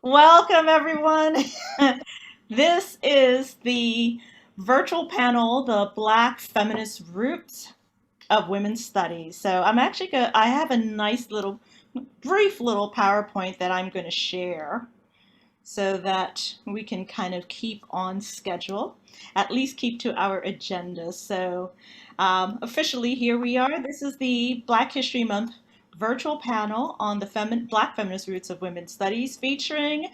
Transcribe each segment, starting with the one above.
Welcome, everyone. This is the virtual panel, The Black Feminist Roots of Women's Studies. So I have a nice little, brief little PowerPoint that I'm going to share so that we can kind of keep on schedule, at least keep to our agenda. Officially, here we are. This is the Black History Month virtual panel on the Black feminist roots of women's studies, featuring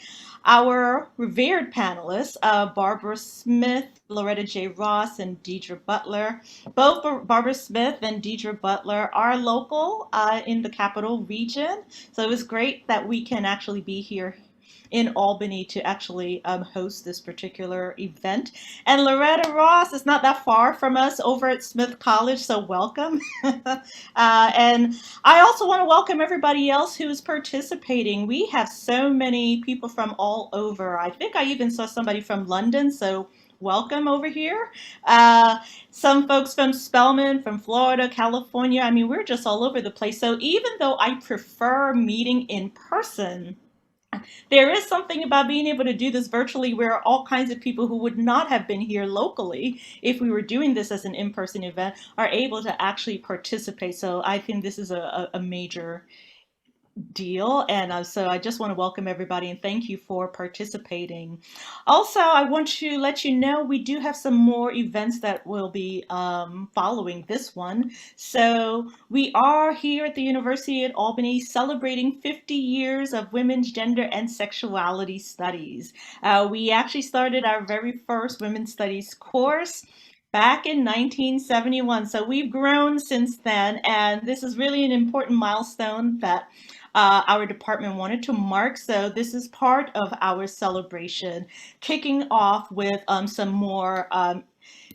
our revered panelists, Barbara Smith, Loretta J Ross, and Deidre Butler. Both Barbara Smith and Deidre Butler are local in the capital region, so it was great that we can actually be here in Albany to actually host this particular event. And Loretta Ross is not that far from us over at Smith College, so welcome. And I also want to welcome everybody else who is participating. We have so many people from all over. I think I even saw somebody from London, so welcome over here. Uh, some folks from Spelman, from Florida, California. I mean, we're just all over the place. So even though I prefer meeting in person, there is something about being able to do this virtually where all kinds of people who would not have been here locally if we were doing this as an in-person event are able to actually participate. So I think this is a major deal. And so I just want to welcome everybody and thank you for participating. Also, I want to let you know we do have some more events that will be following this one. So we are here at the University at Albany celebrating 50 years of women's gender and sexuality studies. We actually started our very first women's studies course back in 1971. So we've grown since then, and this is really an important milestone that our department wanted to mark. So this is part of our celebration, kicking off with some more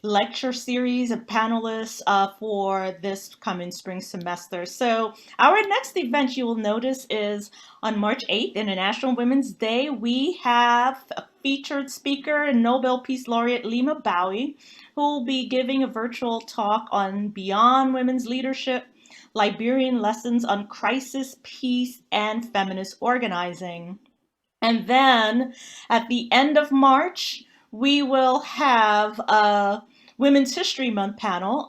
lecture series of panelists for this coming spring semester. So our next event you will notice is on March 8th, International Women's Day. We have a featured speaker and Nobel Peace Laureate Lima Bowie, who will be giving a virtual talk on Beyond Women's Leadership, Liberian Lessons on Crisis, Peace, and Feminist Organizing. And then at the end of March, we will have a Women's History Month panel,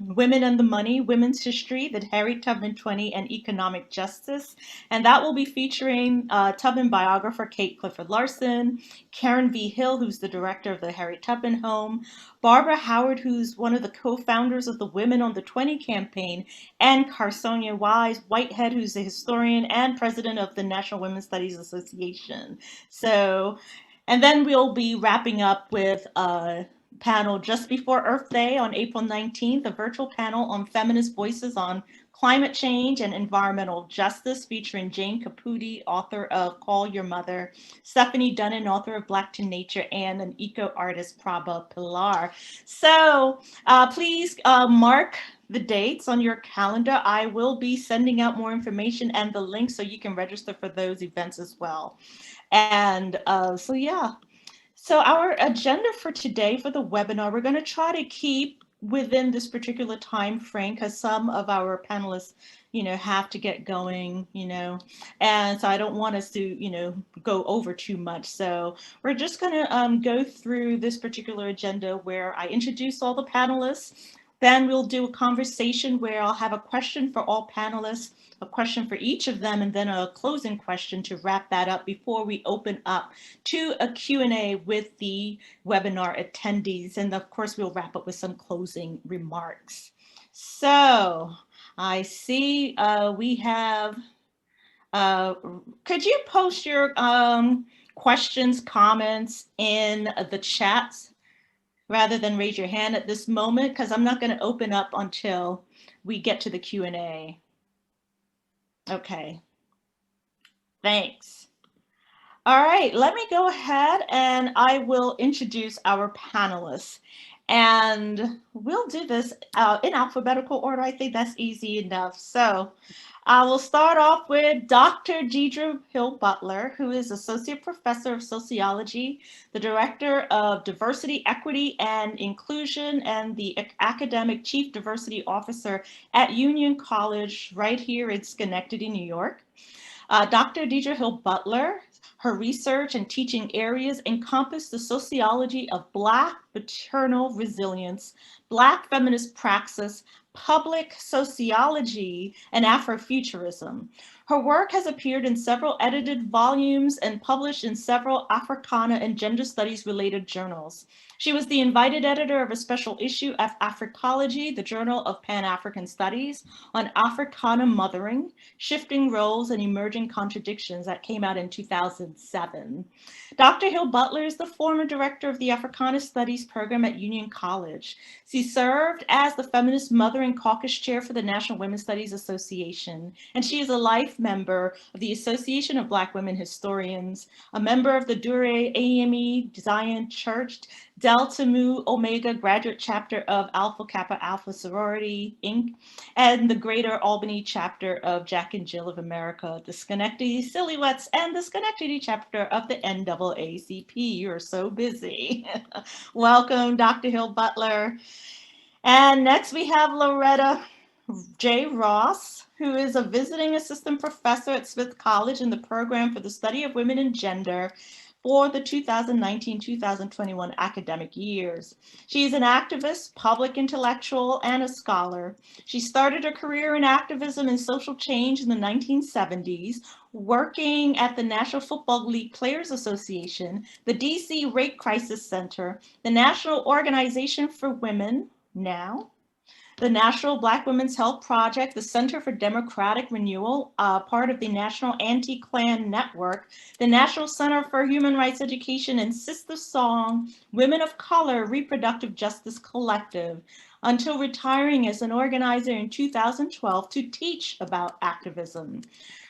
Women and the Money, Women's History, the Harriet Tubman 20, and Economic Justice. And that will be featuring Tubman biographer Kate Clifford Larson, Karen V. Hill, who's the director of the Harriet Tubman Home, Barbara Howard, who's one of the co-founders of the Women on the 20 campaign, and Carsonia Wise Whitehead, who's a historian and president of the National Women's Studies Association. So, and then we'll be wrapping up with a panel just before Earth Day on April 19th, a virtual panel on feminist voices on climate change and environmental justice, featuring Jane Caputi, author of Call Your Mother, Stephanie Dunnan, author of Black to Nature, and an eco-artist, Prabha Pilar. So please mark the dates on your calendar. I will be sending out more information and the link so you can register for those events as well. And so our agenda for today for the webinar, we're going to try to keep within this particular time frame because some of our panelists, have to get going, and so I don't want us to, go over too much. So we're just going to go through this particular agenda where I introduce all the panelists. Then we'll do a conversation where I'll have a question for all panelists, a question for each of them, and then a closing question to wrap that up before we open up to a Q&A with the webinar attendees. And of course, we'll wrap up with some closing remarks. So I see we have, could you post your questions, comments in the chats rather than raise your hand at this moment? Because I'm not going to open up until we get to the Q&A. Okay, thanks. All right, let me go ahead and I will introduce our panelists. And we'll do this in alphabetical order. I think that's easy enough. So I will start off with Dr. Deidre Hill Butler, who is Associate Professor of Sociology, the Director of Diversity, Equity, and Inclusion, and the Academic Chief Diversity Officer at Union College right here in Schenectady, New York. Dr. Deidre Hill Butler Her research and teaching areas encompass the sociology of Black maternal resilience, Black feminist praxis, public sociology, and Afrofuturism. Her work has appeared in several edited volumes and published in several Africana and gender studies related journals. She was the invited editor of a special issue of Africology, the Journal of Pan-African Studies, on Africana mothering, shifting roles and emerging contradictions that came out in 2007. Dr. Hill Butler is the former director of the Africana Studies program at Union College. She served as the Feminist Mother and Caucus Chair for the National Women's Studies Association, and she is a life member of the Association of Black Women Historians, a member of the Dure AME Zion Church, Delta Mu Omega graduate chapter of Alpha Kappa Alpha Sorority, Inc., and the Greater Albany chapter of Jack and Jill of America, the Schenectady Silhouettes, and the Schenectady chapter of the NAACP. You're so busy. Welcome, Dr. Hill Butler. And next we have Loretta J Ross, who is a visiting assistant professor at Smith College in the program for the study of women and gender for the 2019-2021 academic years. She is an activist, public intellectual, and a scholar. She started her career in activism and social change in the 1970s, working at the National Football League Players Association, the DC Rape Crisis Center, the National Organization for Women, now, the National Black Women's Health Project, the Center for Democratic Renewal, part of the National Anti-Klan Network, the National Center for Human Rights Education, and Sister Song, Women of Color Reproductive Justice Collective, until retiring as an organizer in 2012 to teach about activism.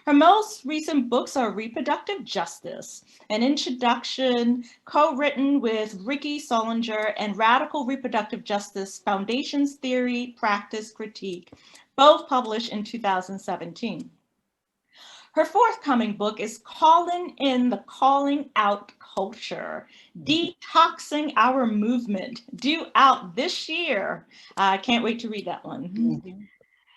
Her most recent books are Reproductive Justice, an introduction co-written with Ricky Solinger, and Radical Reproductive Justice, Foundations, Theory, Practice, Critique, both published in 2017. Her forthcoming book is Calling in the Calling Out Culture, Detoxing Our Movement, due out this year. I can't wait to read that one. Mm-hmm.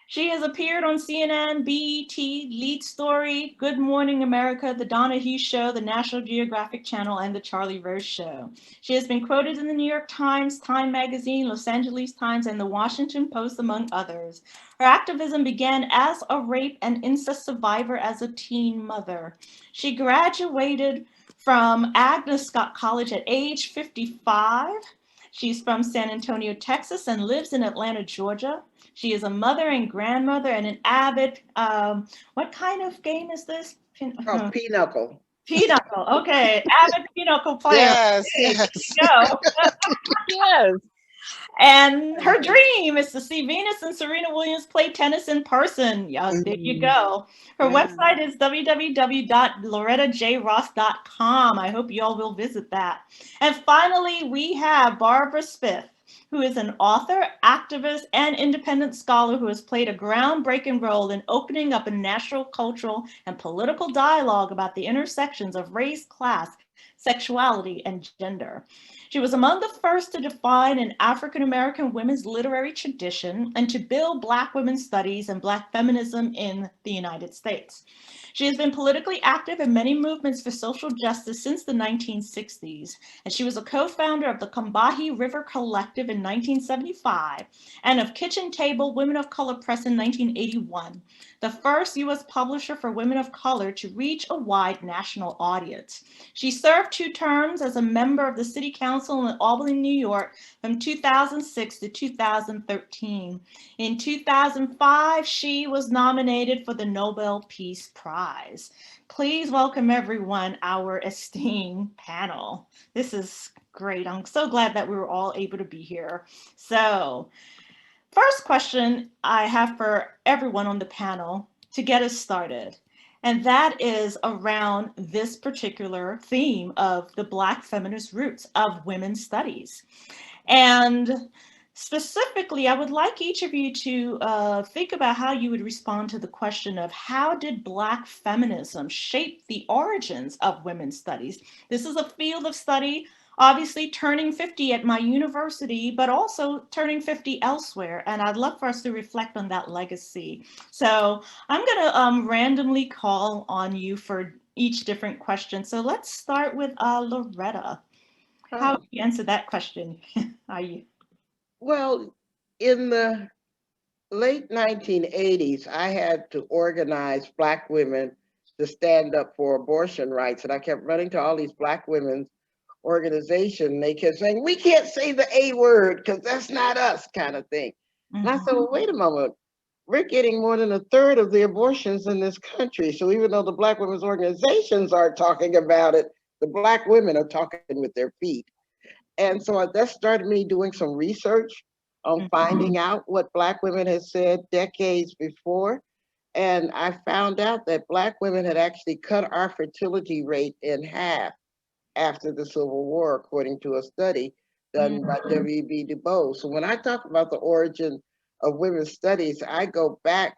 She has appeared on CNN, BET, Lead Story, Good Morning America, The Donahue Show, the National Geographic Channel, and The Charlie Rose Show. She has been quoted in the New York Times, Time Magazine, Los Angeles Times, and the Washington Post, among others. Her activism began as a rape and incest survivor as a teen mother. She graduated from Agnes Scott College at age 55. She's from San Antonio, Texas, and lives in Atlanta, Georgia. She is a mother and grandmother and an avid, what kind of game is this? Oh, pinochle. Pinochle, okay. Avid pinochle player. Yes, hey, yes. There you go. Yes. And her dream is to see Venus and Serena Williams play tennis in person. Yeah, there you go. Her website is www.lorettajross.com. I hope you all will visit that. And finally, we have Barbara Smith, who is an author, activist, and independent scholar who has played a groundbreaking role in opening up a national, cultural, and political dialogue about the intersections of race, class, sexuality, and gender. She was among the first to define an African-American women's literary tradition and to build Black women's studies and Black feminism in the United States. She has been politically active in many movements for social justice since the 1960s, and she was a co-founder of the Combahee River Collective in 1975 and of Kitchen Table Women of Color Press in 1981, the first U.S. publisher for women of color to reach a wide national audience. She served 2 terms as a member of the City Council in Albany, New York from 2006 to 2013. In 2005, she was nominated for the Nobel Peace Prize. Please welcome everyone, our esteemed panel. This is great. I'm so glad that we were all able to be here. So, first question I have for everyone on the panel to get us started, and that is around this particular theme of the Black feminist roots of women's studies. And specifically, I would like each of you to think about how you would respond to the question of how did Black feminism shape the origins of women's studies? This is a field of study, obviously turning 50 at my university, but also turning 50 elsewhere. And I'd love for us to reflect on that legacy. So I'm going to randomly call on you for each different question. So let's start with Loretta. How would Oh, you answer that question? Are you? well, in the late 1980s, I had to organize Black women to stand up for abortion rights. And I kept running to all these Black women's organization. They kept saying, we can't say the A word because that's not us, kind of thing. And I said, Mhm. well, wait a moment. We're getting more than a third of the abortions in this country. So even though the Black women's organizations aren't talking about it, the Black women are talking with their feet. And so that started me doing some research on Mhm. finding out what Black women had said decades before. And I found out that Black women had actually cut our fertility rate in half after the Civil War, according to a study done by Mhm. W.B. Du Bois. So when I talk about the origin of women's studies, I go back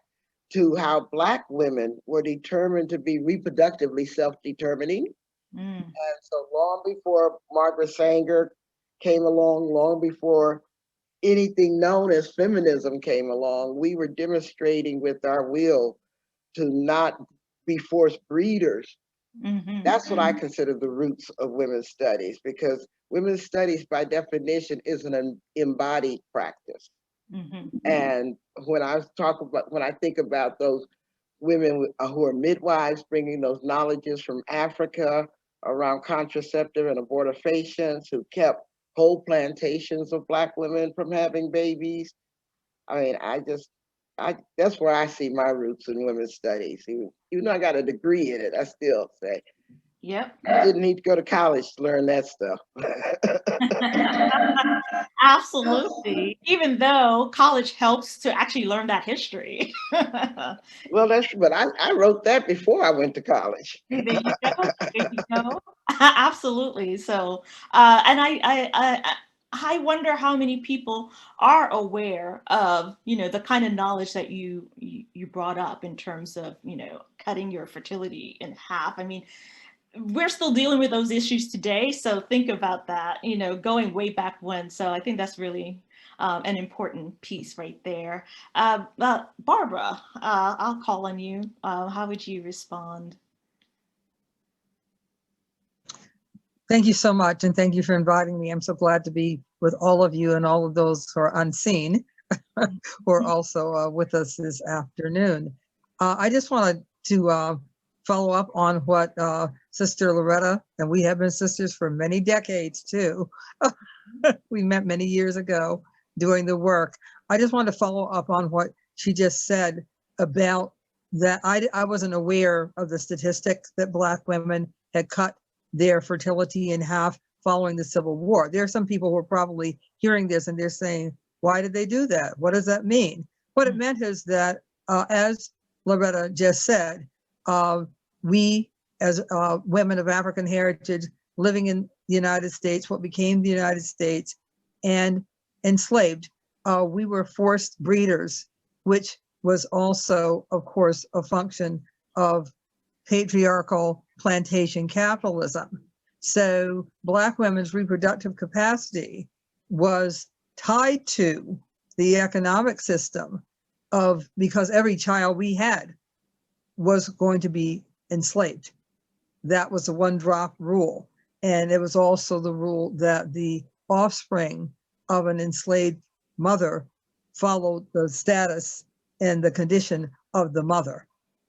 to how Black women were determined to be reproductively self-determining. Mm. And so long before Margaret Sanger came along, long before anything known as feminism came along, we were demonstrating with our will to not be forced breeders. Mhm. That's what I consider the roots of women's studies, because women's studies, by definition, is an embodied practice. Mhm. And when I think about those women who are midwives bringing those knowledges from Africa around contraceptive and abortifacients, who kept whole plantations of Black women from having babies. I mean, that's where I see my roots in women's studies. Even though I got a degree in it, I still say Yep. I didn't need to go to college to learn that stuff. Absolutely. Even though college helps to actually learn that history. Well, but I wrote that before I went to college. Hey, there you go. There you go. Absolutely. So, and I wonder how many people are aware of, the kind of knowledge that you brought up in terms of, cutting your fertility in half. I mean, we're still dealing with those issues today. So think about that, going way back when. So I think that's really an important piece right there. Barbara, I'll call on you. How would you respond? Thank you so much, and thank you for inviting me. I'm so glad to be with all of you and all of those who are unseen who are also with us this afternoon. I just wanted to follow up on what Sister Loretta, and we have been sisters for many decades too. We met many years ago doing the work. I just wanted to follow up on what she just said about that. I wasn't aware of the statistics that Black women had cut their fertility in half following the Civil War. There are some people who are probably hearing this and they're saying, why did they do that? What does that mean? What it meant is that, as Loretta just said, we as women of African heritage living in the United States, what became the United States, and enslaved, we were forced breeders, which was also, of course, a function of patriarchal plantation capitalism. So Black women's reproductive capacity was tied to the economic system because every child we had was going to be enslaved. That was the one drop rule. And it was also the rule that the offspring of an enslaved mother followed the status and the condition of the mother.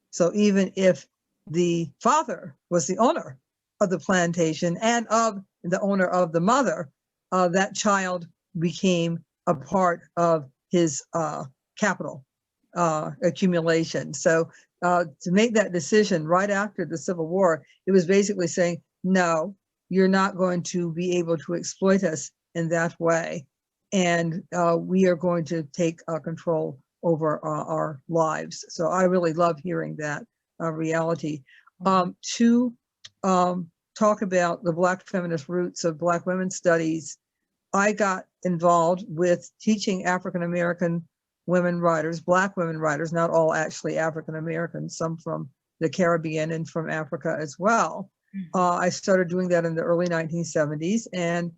So even if the father was the owner of the plantation and of the owner of the mother, that child became a part of his capital accumulation. So to make that decision right after the Civil War, it was basically saying, no, you're not going to be able to exploit us in that way. And we are going to take control over our lives. So I really love hearing that reality. To talk about the Black feminist roots of Black women's studies, I got involved with teaching African American women writers, Black women writers, not all actually African American, some from the Caribbean and from Africa as well. I started doing that in the early 1970s, and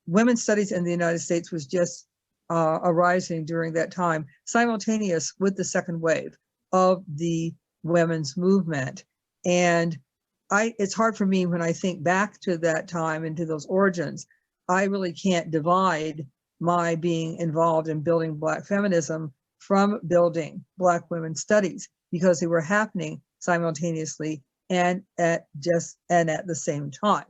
women's studies in the United States was just arising during that time, simultaneous with the second wave of the women's movement. And it's hard for me when I think back to that time and to those origins. I really can't divide my being involved in building Black feminism from building Black women's studies, because they were happening simultaneously and at the same time.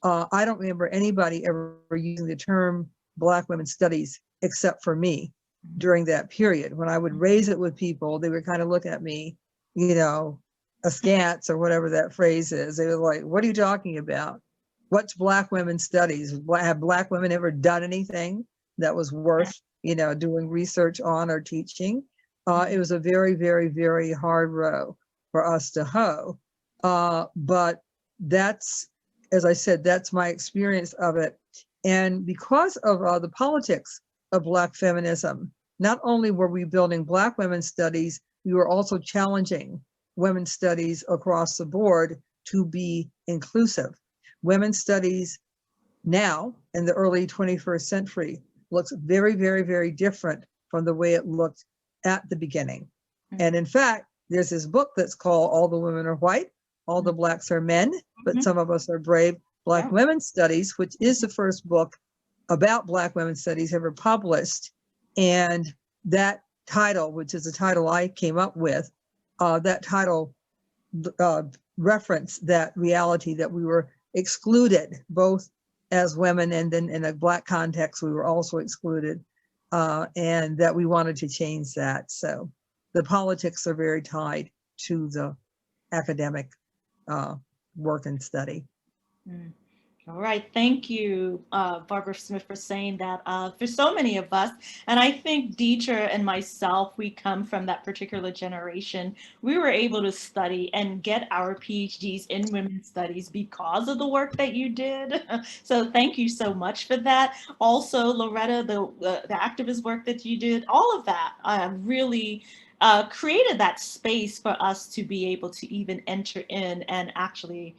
I don't remember anybody ever using the term Black women's studies except for me during that period. When I would raise it with people, they would kind of look at me, you know, askance, or whatever that phrase is. They were like, what are you talking about? What's Black women's studies? Have Black women ever done anything that was worth, doing research on or teaching? It was a very, very, very hard row for us to hoe. But that's, as I said, that's my experience of it. And because of the politics of Black feminism, not only were we building Black women's studies, we were also challenging women's studies across the board to be inclusive. Women's studies now in the early 21st century looks very, very, very different from the way it looked at the beginning. And in fact, there's this book that's called All the Women Are White, All the Blacks Are Men, but some of us are brave, Black Women's Studies, which is the first book about Black women's studies ever published. And that title, which is the title I came up with, that title referenced that reality that we were excluded, both as women and then in a Black context, we were also excluded, and that we wanted to change that. So the politics are very tied to the academic work and study. All right, thank you, Barbara Smith, for saying that. For so many of us, and I think Deidre and myself, we come from that particular generation. We were able to study and get our PhDs in women's studies because of the work that you did. So thank you so much for that. Also, Loretta, the activist work that you did, all of that really created that space for us to be able to even enter in and actually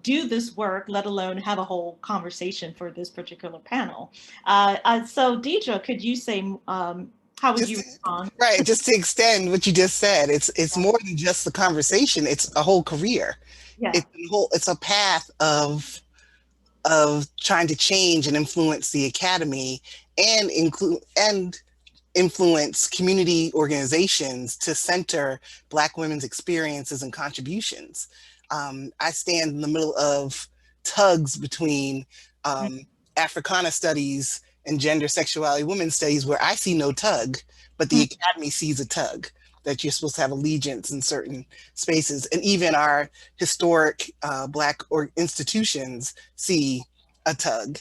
do this work, let alone have a whole conversation for this particular panel. So Deidre, could you say, how would you respond? Right, just to extend what you just said, it's more than just the conversation, it's a whole career. Yeah. It's a path of trying to change and influence the academy and influence community organizations to center Black women's experiences and contributions. I stand in the middle of tugs between Africana studies and gender, sexuality, women's studies, where I see no tug, but the academy sees a tug, that you're supposed to have allegiance in certain spaces. And even our historic Black institutions see a tug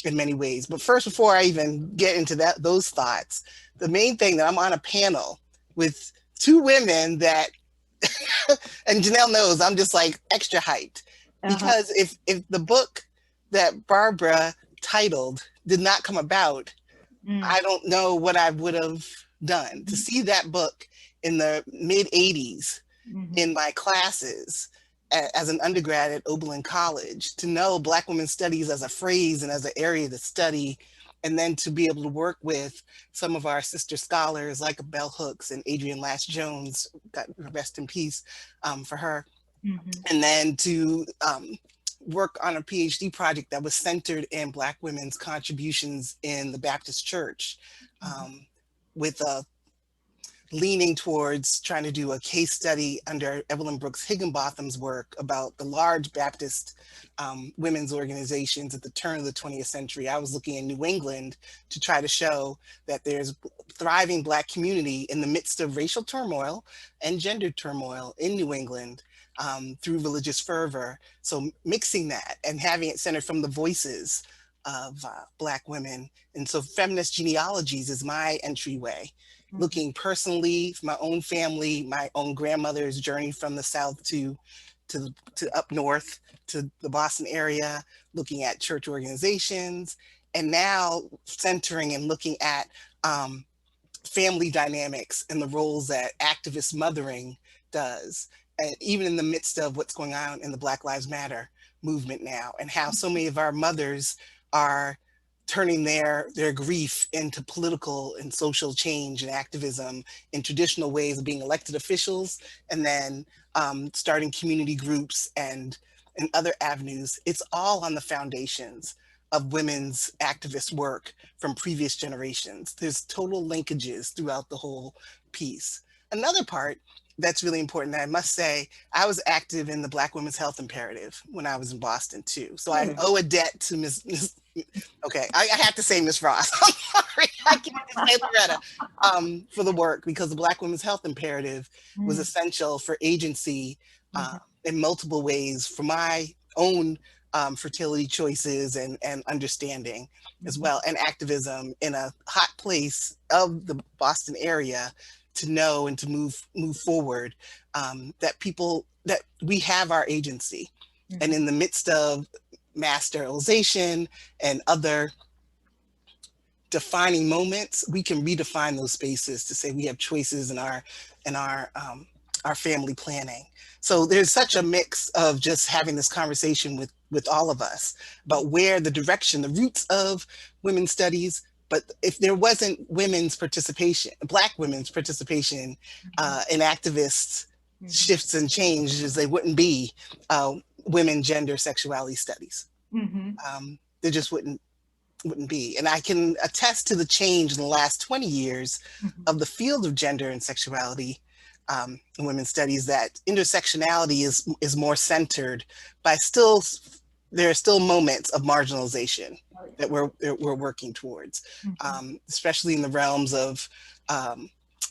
in many ways. But first, before I even get into those thoughts, the main thing that I'm on a panel with two women that, and Janell knows I'm just like extra hyped, because if the book that Barbara titled did not come about, I don't know what I would have done. To see that book in the mid 80s in my classes as an undergrad at Oberlin College, to know Black women's studies as a phrase and as an area to study, and then to be able to work with some of our sister scholars like Bell Hooks and Adrienne Lash Jones, God rest in peace for her, and then to work on a PhD project that was centered in Black women's contributions in the Baptist Church, with a leaning towards trying to do a case study under Evelyn Brooks Higginbotham's work about the large Baptist women's organizations at the turn of the 20th century. I was looking in New England to try to show that there's thriving Black community in the midst of racial turmoil and gender turmoil in New England through religious fervor. So mixing that and having it centered from the voices of Black women. And so feminist genealogies is my entryway. Looking personally for my own family, my own grandmother's journey from the South to up north to the Boston area, looking at church organizations, and now centering and looking at family dynamics and the roles that activist mothering does, and even in the midst of what's going on in the Black Lives Matter movement now, and how so many of our mothers are turning their grief into political and social change and activism in traditional ways of being elected officials, and then starting community groups and other avenues. It's all on the foundations of women's activist work from previous generations. There's total linkages throughout the whole piece. Another part that's really important, that I must say, I was active in the Black Women's Health Imperative when I was in Boston too. So I owe a debt to Ms. Okay, I have to say Ms. Ross. I'm sorry, I can't just say Loretta, for the work, because the Black Women's Health Imperative was essential for agency in multiple ways for my own fertility choices and understanding as well, and activism in a hot place of the Boston area, to know and to move forward, that we have our agency. And in the midst of mass sterilization and other defining moments, we can redefine those spaces to say we have choices in our family planning. So there's such a mix of just having this conversation with all of us about where the direction, the roots of women's studies. But if there wasn't women's participation, Black women's participation in activist shifts and changes, they wouldn't be women, gender, sexuality studies. There just wouldn't be. And I can attest to the change in the last 20 years of the field of gender and sexuality in women's studies, that intersectionality is more centered, but there are still moments of marginalization that we're working towards, especially in the realms of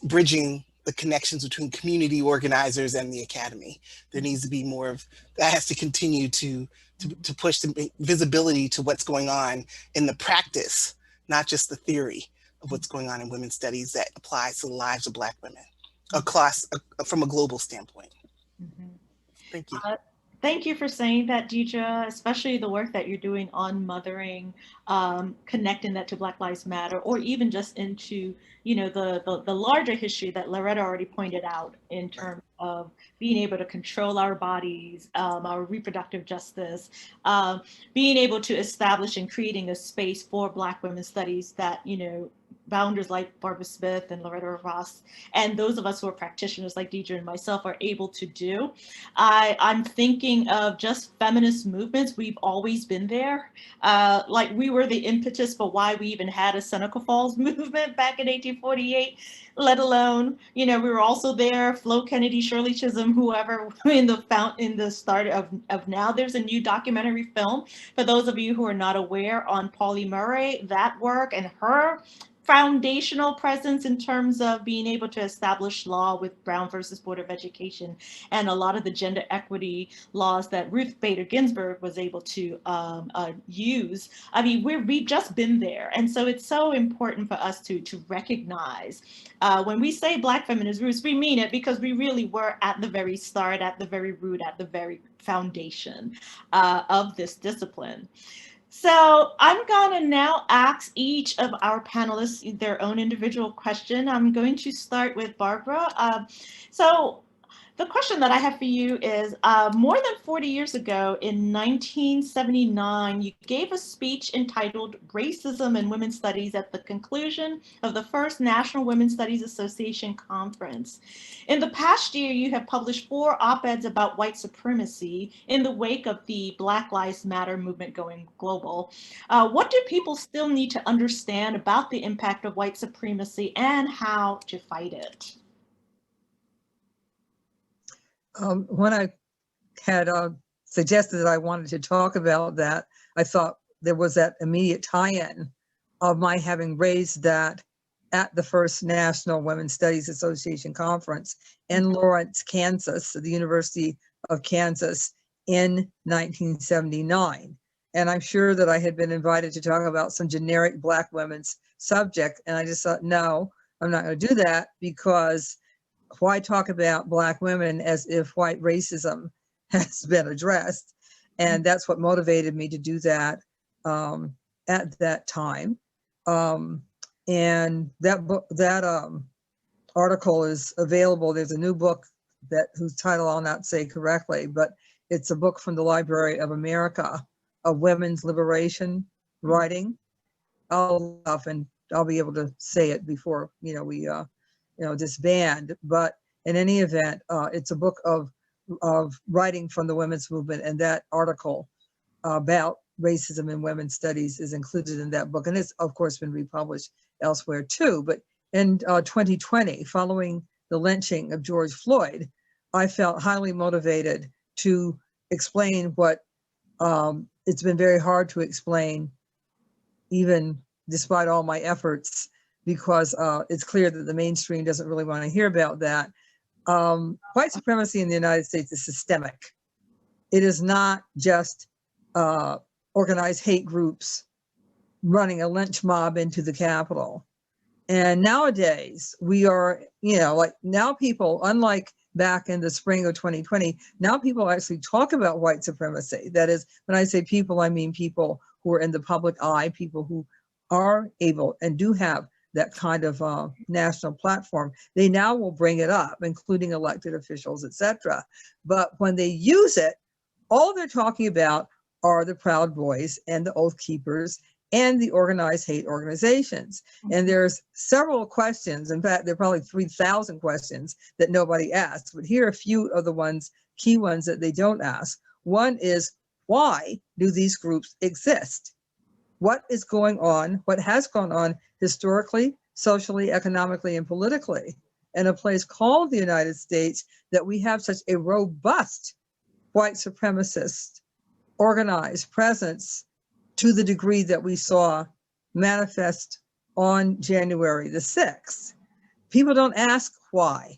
bridging the connections between community organizers and the academy. There needs to be more of that, has to continue to push the visibility to what's going on in the practice, not just the theory of what's going on in women's studies that applies to the lives of Black women across from a global standpoint. Thank you. Thank you for saying that, Deidre, especially the work that you're doing on mothering, connecting that to Black Lives Matter, or even just into, the larger history that Loretta already pointed out in terms of being able to control our bodies, our reproductive justice, being able to establish and creating a space for Black women's studies that, founders like Barbara Smith and Loretta Ross, and those of us who are practitioners like Deidre and myself are able to do. I'm thinking of just feminist movements. We've always been there. Like we were the impetus for why we even had a Seneca Falls movement back in 1848, let alone, we were also there, Flo Kennedy, Shirley Chisholm, whoever in the start of now. There's a new documentary film, for those of you who are not aware, on Pauli Murray, that work and her foundational presence in terms of being able to establish law with Brown versus Board of Education and a lot of the gender equity laws that Ruth Bader Ginsburg was able to use. I mean, we've just been there. And so it's so important for us to recognize when we say Black feminist roots, we mean it, because we really were at the very start, at the very root, at the very foundation of this discipline. So I'm going to now ask each of our panelists their own individual question. I'm going to start with Barbara. So the question that I have for you is, more than 40 years ago, in 1979, you gave a speech entitled Racism in Women's Studies at the conclusion of the first National Women's Studies Association conference. In the past year, you have published 4 op-eds about white supremacy in the wake of the Black Lives Matter movement going global. What do people still need to understand about the impact of white supremacy and how to fight it? When I had suggested that I wanted to talk about that, I thought there was that immediate tie-in of my having raised that at the first National Women's Studies Association conference in Lawrence, Kansas, the University of Kansas, in 1979. And I'm sure that I had been invited to talk about some generic Black women's subject. And I just thought, no, I'm not going to do that, because why talk about Black women as if white racism has been addressed? And that's what motivated me to do that at that time. And that article is available. There's a new book whose title I'll not say correctly, but it's a book from the Library of America of women's liberation writing. and I'll be able to say it before, we, disband. But in any event, it's a book of writing from the women's movement, and that article about racism in women's studies is included in that book. And it's, of course, been republished elsewhere too. But in 2020, following the lynching of George Floyd, I felt highly motivated to explain what it's been very hard to explain, even despite all my efforts, because it's clear that the mainstream doesn't really want to hear about that. White supremacy in the United States is systemic. It is not just organized hate groups running a lynch mob into the Capitol. And nowadays we are, like now people, unlike back in the spring of 2020, now people actually talk about white supremacy. That is, when I say people, I mean people who are in the public eye, people who are able and do have that kind of national platform. They now will bring it up, including elected officials, etc. But when they use it, all they're talking about are the Proud Boys and the Oath Keepers and the organized hate organizations. And there's several questions. In fact, there are probably 3,000 questions that nobody asks, but here are a few of the key ones that they don't ask. One is, why do these groups exist? What is going on? What has gone on historically, socially, economically, and politically in a place called the United States, that we have such a robust white supremacist organized presence to the degree that we saw manifest on January the 6th. People don't ask why.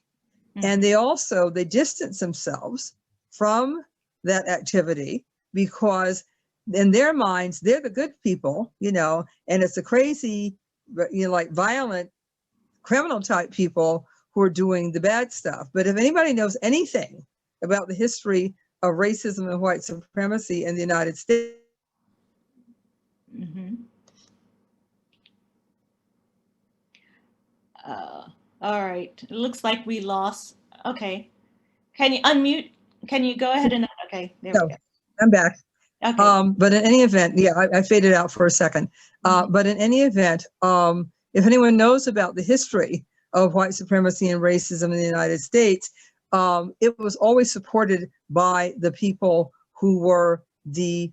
And they distance themselves from that activity because in their minds, they're the good people, and it's the crazy, like violent criminal type people who are doing the bad stuff. But if anybody knows anything about the history of racism and white supremacy in the United States. All right. It looks like we lost. Okay. Can you unmute? Can you go ahead and, okay, there we go. I'm back. Okay. But in any event, I faded out for a second. But in any event, if anyone knows about the history of white supremacy and racism in the United States, it was always supported by the people who were the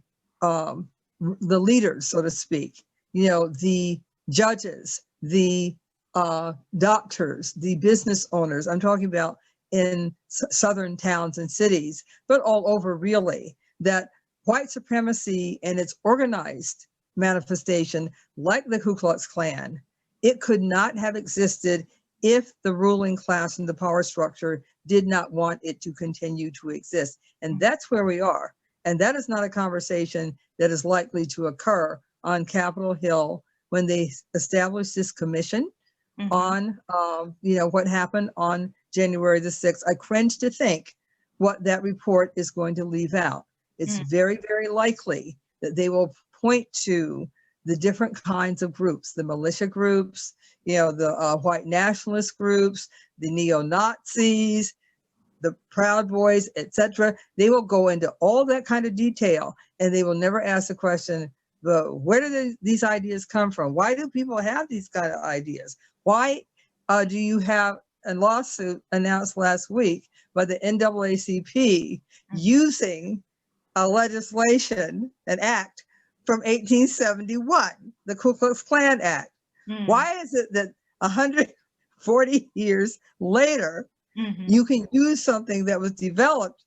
leaders, so to speak. The judges, the doctors, the business owners. I'm talking about in southern towns and cities, but all over really, that white supremacy and its organized manifestation, like the Ku Klux Klan, it could not have existed if the ruling class and the power structure did not want it to continue to exist. And that's where we are. And that is not a conversation that is likely to occur on Capitol Hill when they establish this commission on, what happened on January the 6th. I cringe to think what that report is going to leave out. It's very, very likely that they will point to the different kinds of groups, the militia groups, the white nationalist groups, the neo-Nazis, the Proud Boys, etc. They will go into all that kind of detail, and they will never ask the question, where do these ideas come from? Why do people have these kind of ideas? Why do you have a lawsuit announced last week by the NAACP using a legislation, an act from 1871, the Ku Klux Klan Act? Why is it that 140 years later, you can use something that was developed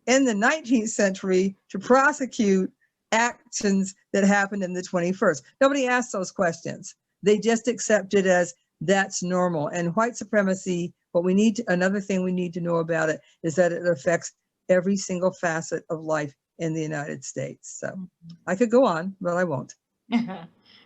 in the 19th century to prosecute actions that happened in the 21st? Nobody asked those questions. They just accept it as that's normal. And white supremacy, another thing we need to know about it is that it affects every single facet of life in the United States. So I could go on, but I won't.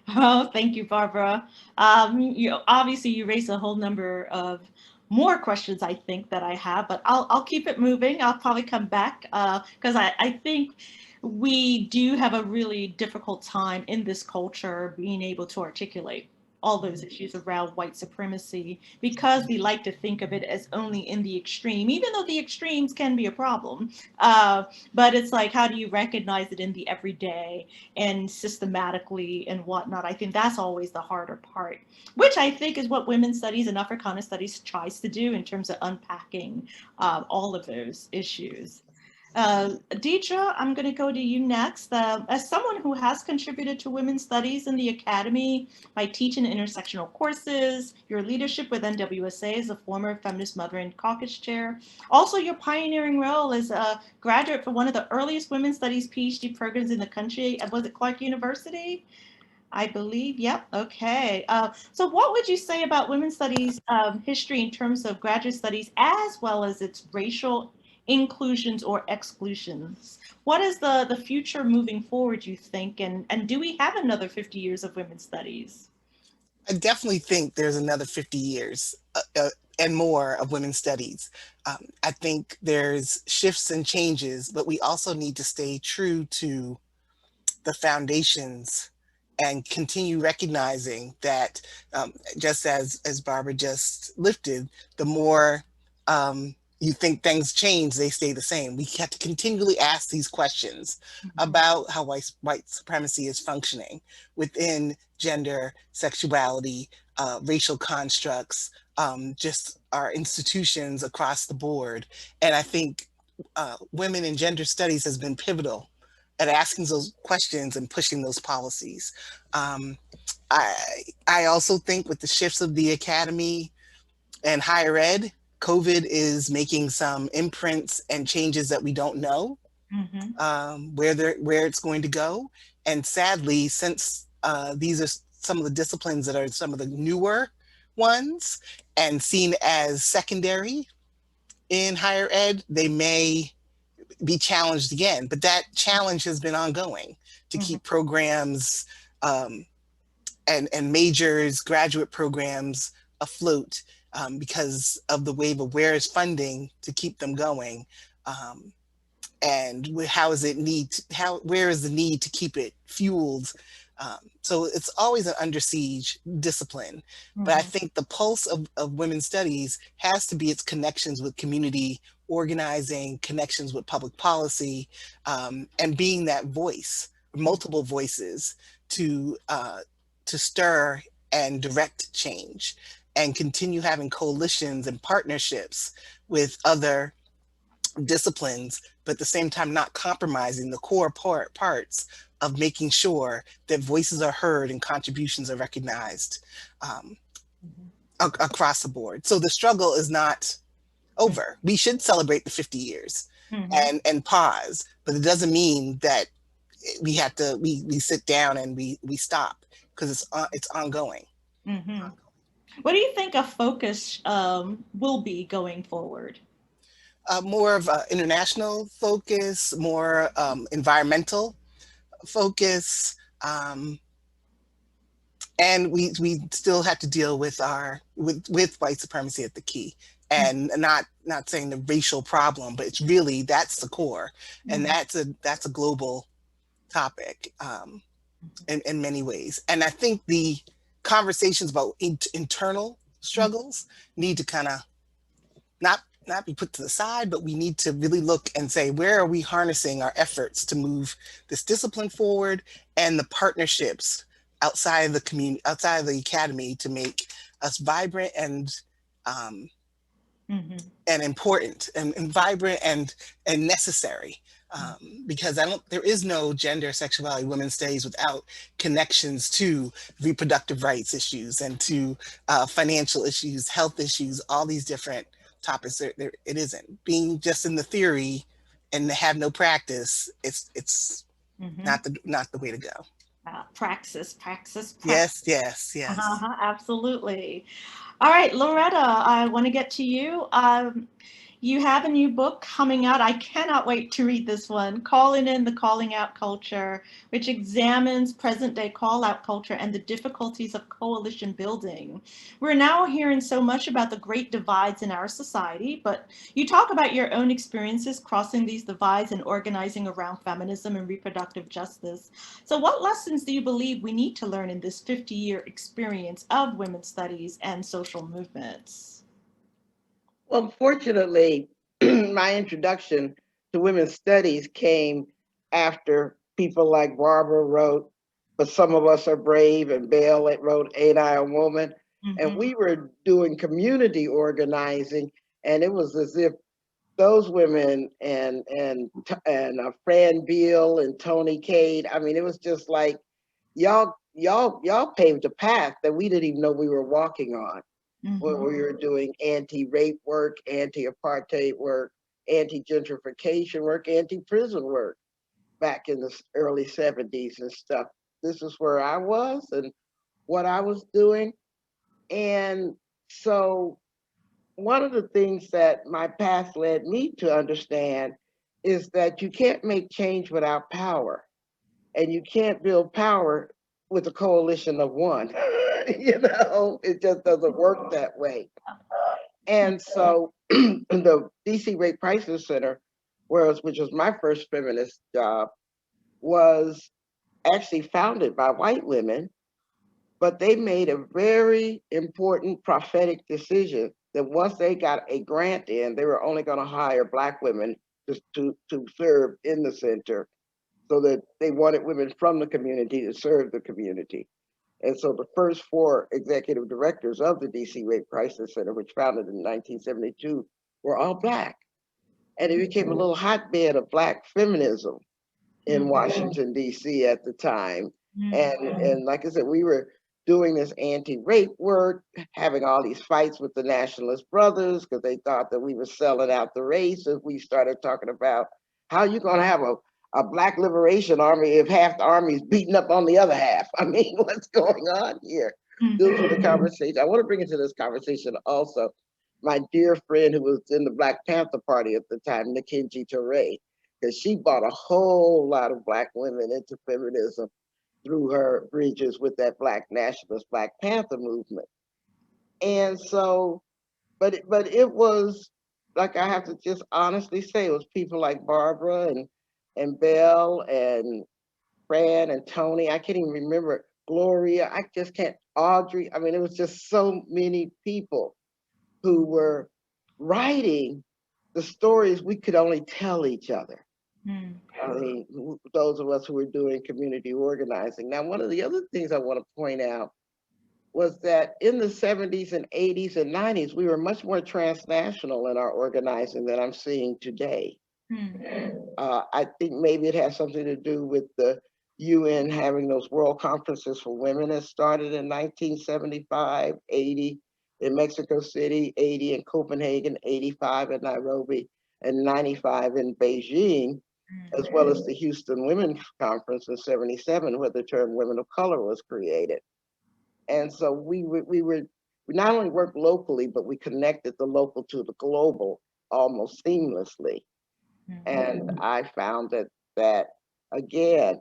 Oh, thank you, Barbara. Obviously you raised a whole number of more questions, I think, that I have, but I'll keep it moving. I'll probably come back because I think we do have a really difficult time in this culture being able to articulate all those issues around white supremacy, because we like to think of it as only in the extreme, even though the extremes can be a problem. But it's like, how do you recognize it in the everyday and systematically and whatnot? I think that's always the harder part, which I think is what women's studies and Africana studies tries to do in terms of unpacking all of those issues. Deidre, I'm going to go to you next. As someone who has contributed to women's studies in the academy by teaching intersectional courses, your leadership with NWSA as a former feminist mother and caucus chair, also your pioneering role as a graduate for one of the earliest women's studies PhD programs in the country, was it Clark University? I believe, yep, okay. So what would you say about women's studies history in terms of graduate studies as well as its racial inclusions or exclusions? What is the future moving forward, you think, and do we have another 50 years of women's studies? I definitely think there's another 50 years and more of women's studies. I think there's shifts and changes, but we also need to stay true to the foundations and continue recognizing that, just as Barbara just lifted, the more you think things change, they stay the same. We have to continually ask these questions about how white supremacy is functioning within gender, sexuality, racial constructs, just our institutions across the board. And I think women in gender studies has been pivotal at asking those questions and pushing those policies. Um, I, I also think with the shifts of the academy and higher ed, COVID is making some imprints and changes that we don't know Mm-hmm. where it's going to go. And sadly, since these are some of the disciplines that are some of the newer ones and seen as secondary in higher ed, they may be challenged again. But that challenge has been ongoing to Mm-hmm. keep programs and majors, graduate programs afloat because of the wave of where is funding to keep them going. And how is it where is the need to keep it fueled? So it's always an under siege discipline. But I Mm-hmm. think the pulse of women's studies has to be its connections with community organizing, connections with public policy, and being that voice, multiple voices to stir and direct change and continue having coalitions and partnerships with other disciplines, but at the same time not compromising the core parts of making sure that voices are heard and contributions are recognized um, across the board. So the struggle is not over. We should celebrate the 50 years Mm-hmm. and pause, but it doesn't mean that we have to we sit down and we stop, because it's ongoing. Mm-hmm. What do you think a focus will be going forward? More of an international focus, more environmental focus, and we still have to deal with with white supremacy at the key, and not saying the racial problem, but it's really that's the core, and Mm-hmm. that's a global topic in many ways. And I think the conversations about internal struggles need to kind of not be put to the side, but we need to really look and say, where are we harnessing our efforts to move this discipline forward, and the partnerships outside of the community, outside of the academy, to make us vibrant um, Mm-hmm. and important and vibrant and necessary. Because there is no gender, sexuality, women's studies without connections to reproductive rights issues and to financial issues, health issues, all these different topics. It isn't being just in the theory and have no practice. It's Mm-hmm. not the way to go. Praxis, praxis, praxis. Yes, yes, yes. Absolutely. All right, Loretta, I want to get to you. You have a new book coming out. I cannot wait to read this one, Calling in the Calling Out Culture, which examines present day call out culture and the difficulties of coalition building. We're now hearing so much about the great divides in our society, but you talk about your own experiences crossing these divides and organizing around feminism and reproductive justice. So, what lessons do you believe we need to learn in this 50-year experience of women's studies and social movements? Well, fortunately, my introduction to women's studies came after people like Barbara wrote, But Some of Us Are Brave, and Bell wrote Ain't I a Woman? And we were doing community organizing, and it was as if those women and Fran Beal and Tony Cade, I mean, it was just like y'all paved a path that we didn't even know we were walking on. Where we were doing anti-rape work, anti-apartheid work, anti-gentrification work, anti-prison work back in the early 70s and stuff. This is where I was and what I was doing. And so one of the things that my past led me to understand is that you can't make change without power, and you can't build power with a coalition of one. It just doesn't work that way. And so the DC Rape Crisis Center, which was my first feminist job, was actually founded by white women, but they made a very important prophetic decision that once they got a grant in, they were only going to hire Black women to serve in the center, so that they wanted women from the community to serve the community. And so the first 4 executive directors of the DC Rape Crisis Center, which founded in 1972, were all Black. And it became a little hotbed of Black feminism in Washington, D.C. at the time. And like I said, we were doing this anti-rape work, having all these fights with the Nationalist Brothers because they thought that we were selling out the race. As we started talking about how you going to have a Black liberation army if half the army is beating up on the other half. I mean, what's going on here? Those were the conversations. I want to bring into this conversation also my dear friend who was in the Black Panther Party at the time, Nikinji Ture, because she brought a whole lot of Black women into feminism through her bridges with that Black nationalist Black Panther movement. And so, but it was, like, I have to just honestly say, it was people like Barbara and Belle and Fran and Tony. I can't even remember Gloria. I just can't. Audrey. I mean, it was just so many people who were writing the stories we could only tell each other. I mean, those of us who were doing community organizing. Now, one of the other things I want to point out was that in the 70s and 80s and 90s, we were much more transnational in our organizing than I'm seeing today. I think maybe it has something to do with the UN having those world conferences for women that started in 1975, 80 in Mexico City, 80 in Copenhagen, 85 in Nairobi, and 95 in Beijing, as well as the Houston Women's Conference in 77, where the term women of color was created. And so we not only worked locally, but we connected the local to the global almost seamlessly. And I found that again,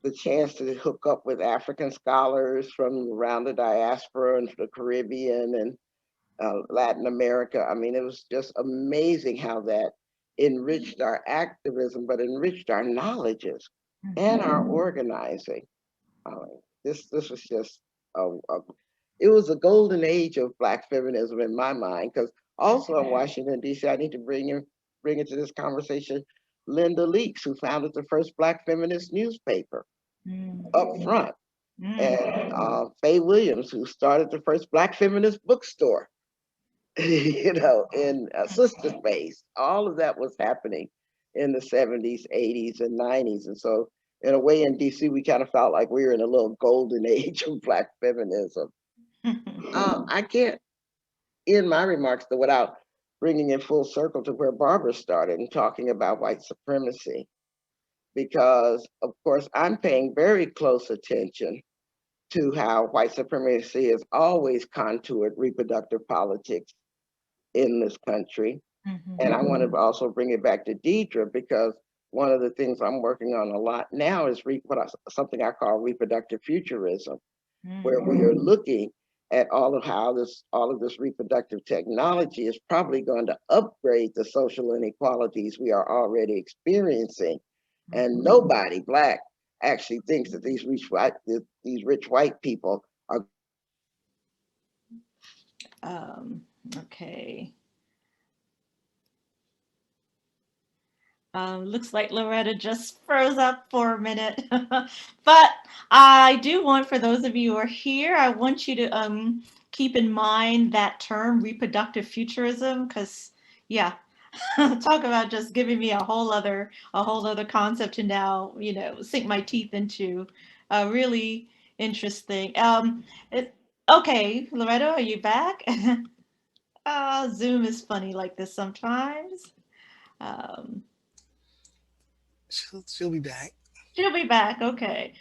the chance to hook up with African scholars from around the diaspora and the Caribbean and Latin America. I mean, it was just amazing how that enriched our activism, but enriched our knowledges and our organizing. This was just it was a golden age of Black feminism in my mind. Because also in Washington D.C., I need to bring into this conversation Linda Leakes, who founded the first Black feminist newspaper up front, and Faye Williams, who started the first Black feminist bookstore. In a sister space. All of that was happening in the 70s, 80s, and 90s. And so, in a way, in DC, we kind of felt like we were in a little golden age of Black feminism. I can't end my remarks though without bringing it full circle to where Barbara started and talking about white supremacy, because, of course, I'm paying very close attention to how white supremacy has always contoured reproductive politics in this country. And I want to also bring it back to Deidre, because one of the things I'm working on a lot now is something I call reproductive futurism, where we are looking at all of this reproductive technology is probably going to upgrade the social inequalities we are already experiencing. And nobody Black actually thinks that these rich white people are. Okay. Looks like Loretta just froze up for a minute. But I do want, for those of you who are here, I want you to keep in mind that term reproductive futurism, because yeah, talk about just giving me a whole other concept to now, sink my teeth into. Really interesting. Okay, Loretta, are you back? Zoom is funny like this sometimes. Um, She'll be back. she'll be back. Okay.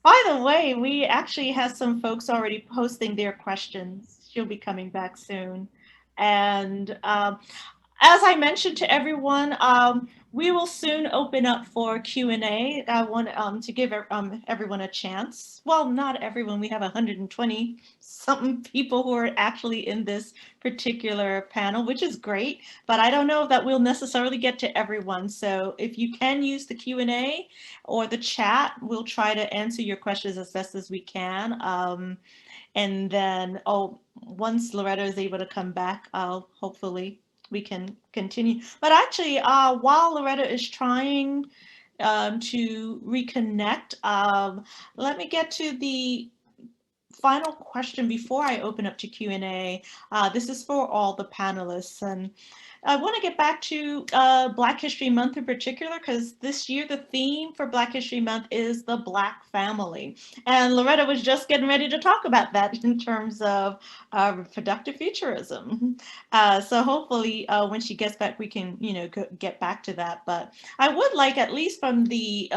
By the way, we actually have some folks already posting their questions. She'll be coming back soon. And as I mentioned to everyone, we will soon open up for Q&A. I want to give everyone a chance. Well, not everyone. We have 120 something people who are actually in this particular panel, which is great. But I don't know that we'll necessarily get to everyone. So if you can use the Q&A or the chat, we'll try to answer your questions as best as we can. And then, once Loretta is able to come back, hopefully we can continue. But actually, while Loretta is trying to reconnect, let me get to the final question before I open up to Q&A. This is for all the panelists, and I want to get back to Black History Month in particular, because this year the theme for Black History Month is the Black family. And Loretta was just getting ready to talk about that in terms of reproductive futurism. So hopefully when she gets back, we can, get back to that. But I would like, at least from the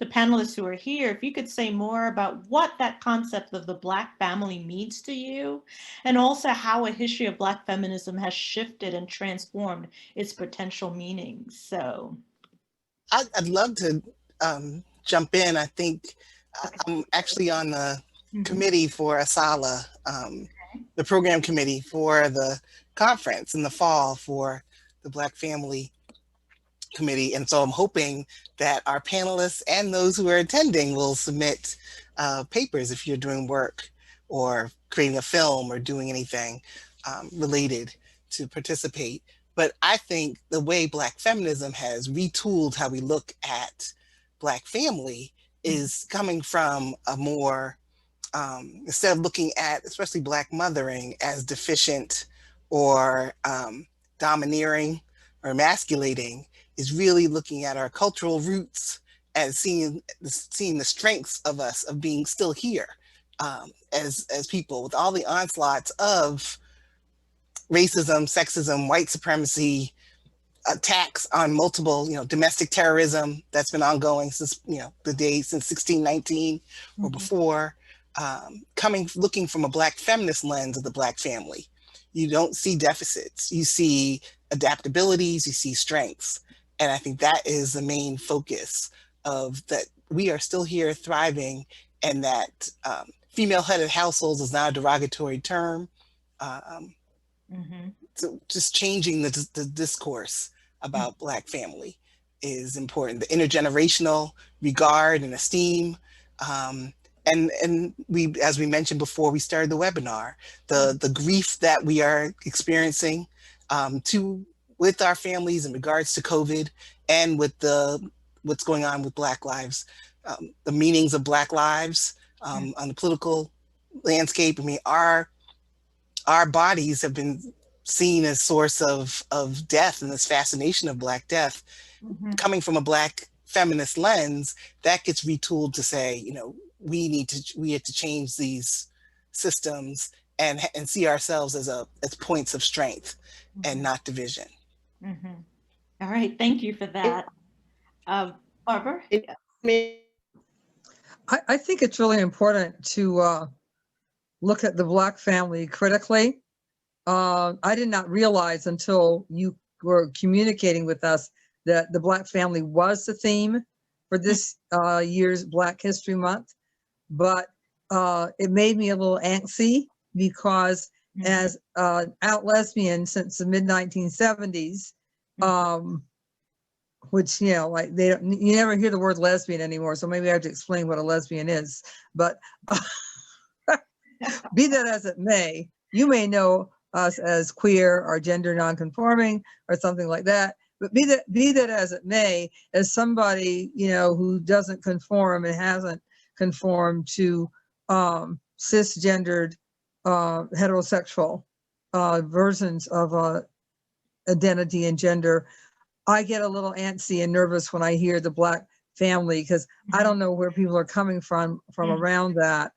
panelists who are here, if you could say more about what that concept of the Black family means to you, and also how a history of Black feminism has shifted and transformed its potential meanings. So I'd love to jump in. I think okay. I'm actually on the committee for ASALA, the program committee for the conference in the fall for the Black Family Committee. And so I'm hoping that our panelists and those who are attending will submit papers if you're doing work or creating a film or doing anything related to participate. But I think the way Black feminism has retooled how we look at Black family is coming from a more, instead of looking at especially Black mothering as deficient or domineering or emasculating, is really looking at our cultural roots as seeing the strengths of us, of being still here as people, with all the onslaughts of racism, sexism, white supremacy, attacks on multiple, domestic terrorism that's been ongoing since, the days since 1619 or before, looking from a Black feminist lens of the Black family. You don't see deficits, you see adaptabilities, you see strengths. And I think that is the main focus of that. We are still here thriving, and that female-headed households is not a derogatory term. So just changing the discourse about Black family is important. The intergenerational regard and esteem. And we, as we mentioned before we started the webinar, the grief that we are experiencing with our families in regards to COVID, and with what's going on with Black lives, the meanings of Black lives on the political landscape. I mean, our bodies have been seen as source of death, and this fascination of Black death. Coming from a Black feminist lens, that gets retooled to say, we have to change these systems and see ourselves as points of strength and not division. All right, thank you for that. Barbara? I think it's really important to look at the Black family critically. I did not realize until you were communicating with us that the Black family was the theme for this year's Black History Month, but it made me a little antsy because as out lesbian since the mid 1970s, which, you know, like you never hear the word lesbian anymore. So maybe I have to explain what a lesbian is, but be that as it may, you may know us as queer or gender nonconforming or something like that. But be that as it may, as somebody, you know, who doesn't conform and hasn't conformed to cisgendered heterosexual versions of identity and gender, I get a little antsy and nervous when I hear the Black family, because I don't know where people are coming from around that.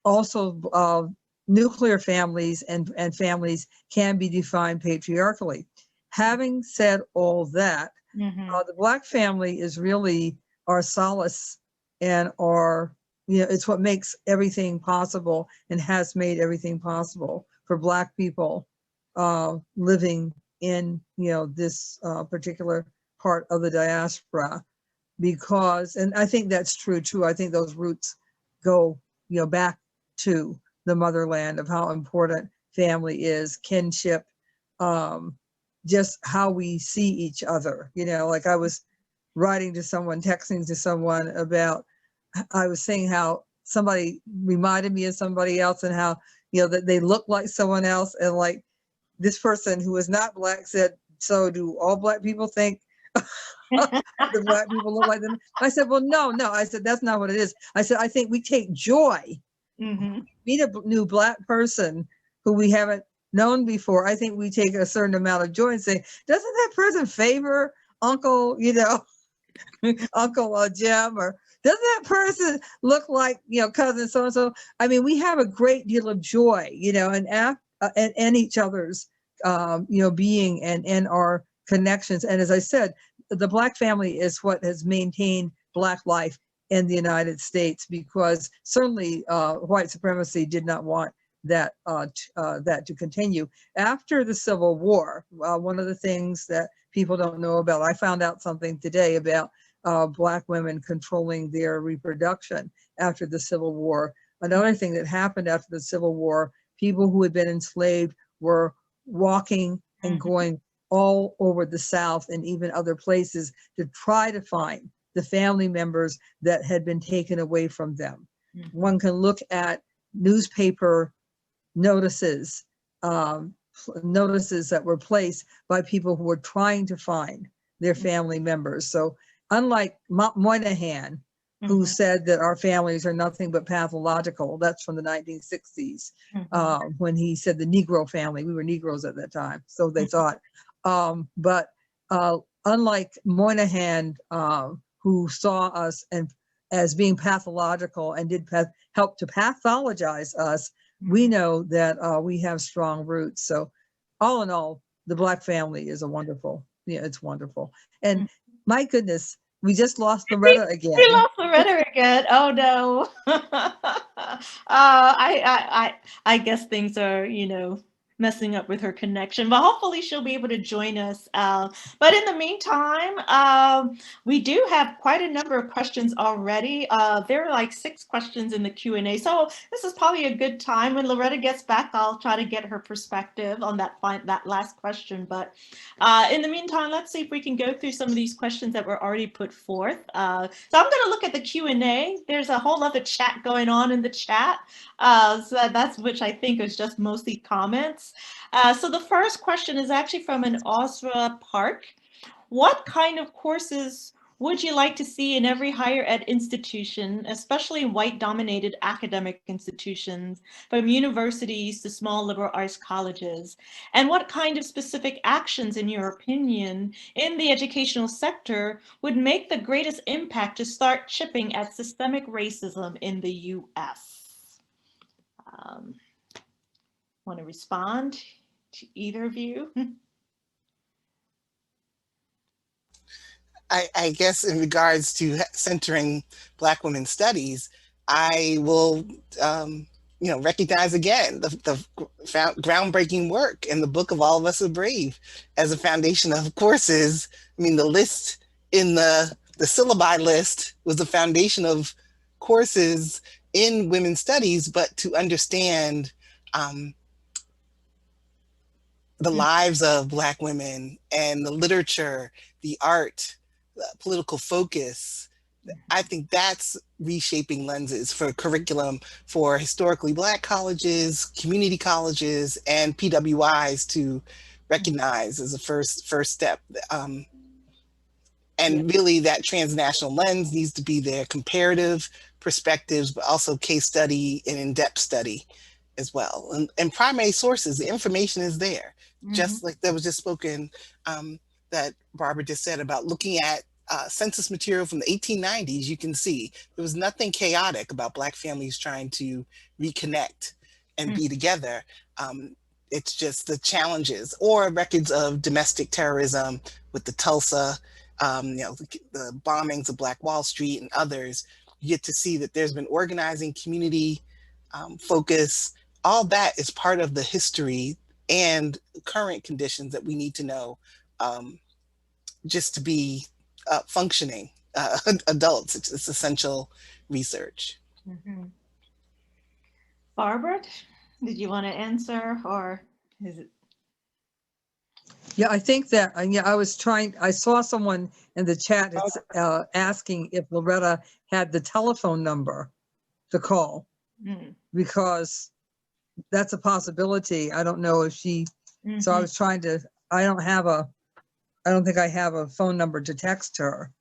Also, nuclear families and families can be defined patriarchally. Having said all that, the Black family is really our solace and our, you know, it's what makes everything possible and has made everything possible for Black people living in, you know, this particular part of the diaspora. Because, and I think that's true too. I think those roots go, you know, back to the motherland of how important family is, kinship, just how we see each other. You know, like I was writing to someone, texting to someone about, I was saying how somebody reminded me of somebody else and how, you know, that they look like someone else. And like this person who is not Black said, so do all Black people think the Black people look like them? I said, well, no. I said, that's not what it is. I said, I think we take joy. Meet a new Black person who we haven't known before. I think we take a certain amount of joy and say, doesn't that person favor Uncle, you know, Uncle Jim, or doesn't that person look like, you know, cousin so-and-so? I mean, we have a great deal of joy, you know, and each other's, you know, being and our connections. And as I said, the Black family is what has maintained Black life in the United States, because certainly white supremacy did not want that to continue. After the Civil War, one of the things that people don't know about, I found out something today about Black women controlling their reproduction after the Civil War. Another thing that happened after the Civil War, people who had been enslaved were walking and going all over the South and even other places to try to find the family members that had been taken away from them. One can look at newspaper notices, notices that were placed by people who were trying to find their family members. So unlike Moynihan, who said that our families are nothing but pathological, that's from the 1960s, when he said the Negro family, we were Negroes at that time, so they thought. But unlike Moynihan, who saw us as being pathological and did help to pathologize us, we know that we have strong roots. So all in all, the Black family is a wonderful, yeah, it's wonderful. And my goodness, we just lost Loretta again. We lost Loretta again. Oh no. I guess things are, you know, messing up with her connection, but hopefully she'll be able to join us. But in the meantime, we do have quite a number of questions already. There are like 6 questions in the Q&A. So this is probably a good time. When Loretta gets back, I'll try to get her perspective on that last question. But in the meantime, let's see if we can go through some of these questions that were already put forth. So I'm going to look at the Q&A. There's a whole other chat going on in the chat. So that's which I think is just mostly comments. So the first question is actually from an Osra Park. What kind of courses would you like to see in every higher ed institution, especially white-dominated academic institutions, from universities to small liberal arts colleges? And what kind of specific actions, in your opinion, in the educational sector would make the greatest impact to start chipping at systemic racism in the U.S.? Want to respond to either of you? I guess in regards to centering Black women's studies, I will recognize again the groundbreaking work in the book of All of Us Are Brave as a foundation of courses. I mean, the list in the syllabi list was the foundation of courses in women's studies, but to understand the lives of Black women and the literature, the art, the political focus. I think that's reshaping lenses for curriculum for historically Black colleges, community colleges, and PWIs to recognize as a first step. And really that transnational lens needs to be there, comparative perspectives, but also case study and in-depth study as well. And primary sources, the information is there. Just like that was just spoken, that Barbara just said about looking at census material from the 1890s, you can see there was nothing chaotic about Black families trying to reconnect and be together. It's just the challenges, or records of domestic terrorism with the Tulsa, the bombings of Black Wall Street and others. You get to see that there's been organizing, community focus. All that is part of the history and current conditions that we need to know just to be functioning adults. It's essential research. Barbara, did you want to answer, or is it? Yeah, I think that, I saw someone in the chat asking if Loretta had the telephone number to call, because that's a possibility. I don't know if she, so I was trying to, I don't think I have a phone number to text her.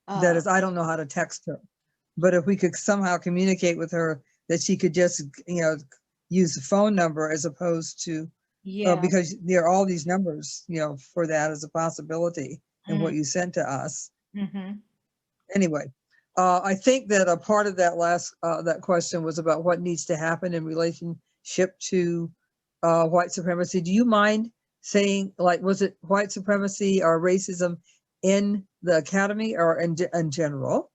That is, I don't know how to text her. But if we could somehow communicate with her that she could just, use the phone number as opposed to, because there are all these numbers, for that as a possibility in what you sent to us. Anyway, I think that a part of that that question was about what needs to happen in relationship to white supremacy. Do you mind saying, like, was it white supremacy or racism in the academy or in general?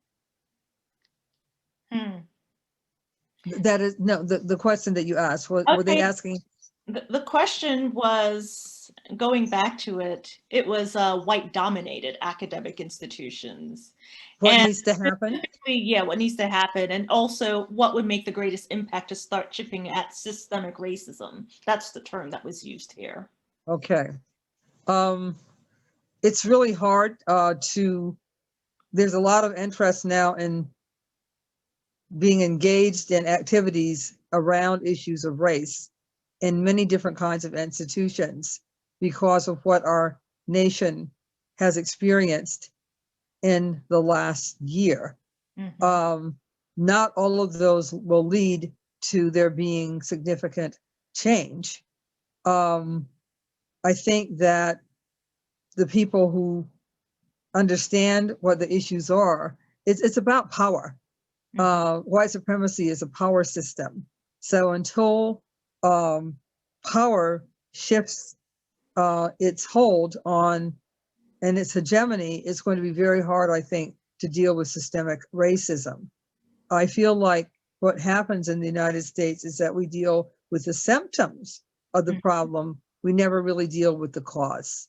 That is, no, the question that you asked, were they asking? The question was, going back to it, it was white dominated academic institutions. What needs to happen? What needs to happen, and also what would make the greatest impact to start chipping at systemic racism. That's the term that was used here. Okay. It's really hard there's a lot of interest now in being engaged in activities around issues of race in many different kinds of institutions because of what our nation has experienced in the last year. Not all of those will lead to there being significant change. I think that the people who understand what the issues are, it's about power. White supremacy is a power system. So until power shifts its hold on and its hegemony, it's going to be very hard, I think, to deal with systemic racism. I feel like what happens in the United States is that we deal with the symptoms of the problem. We never really deal with the cause.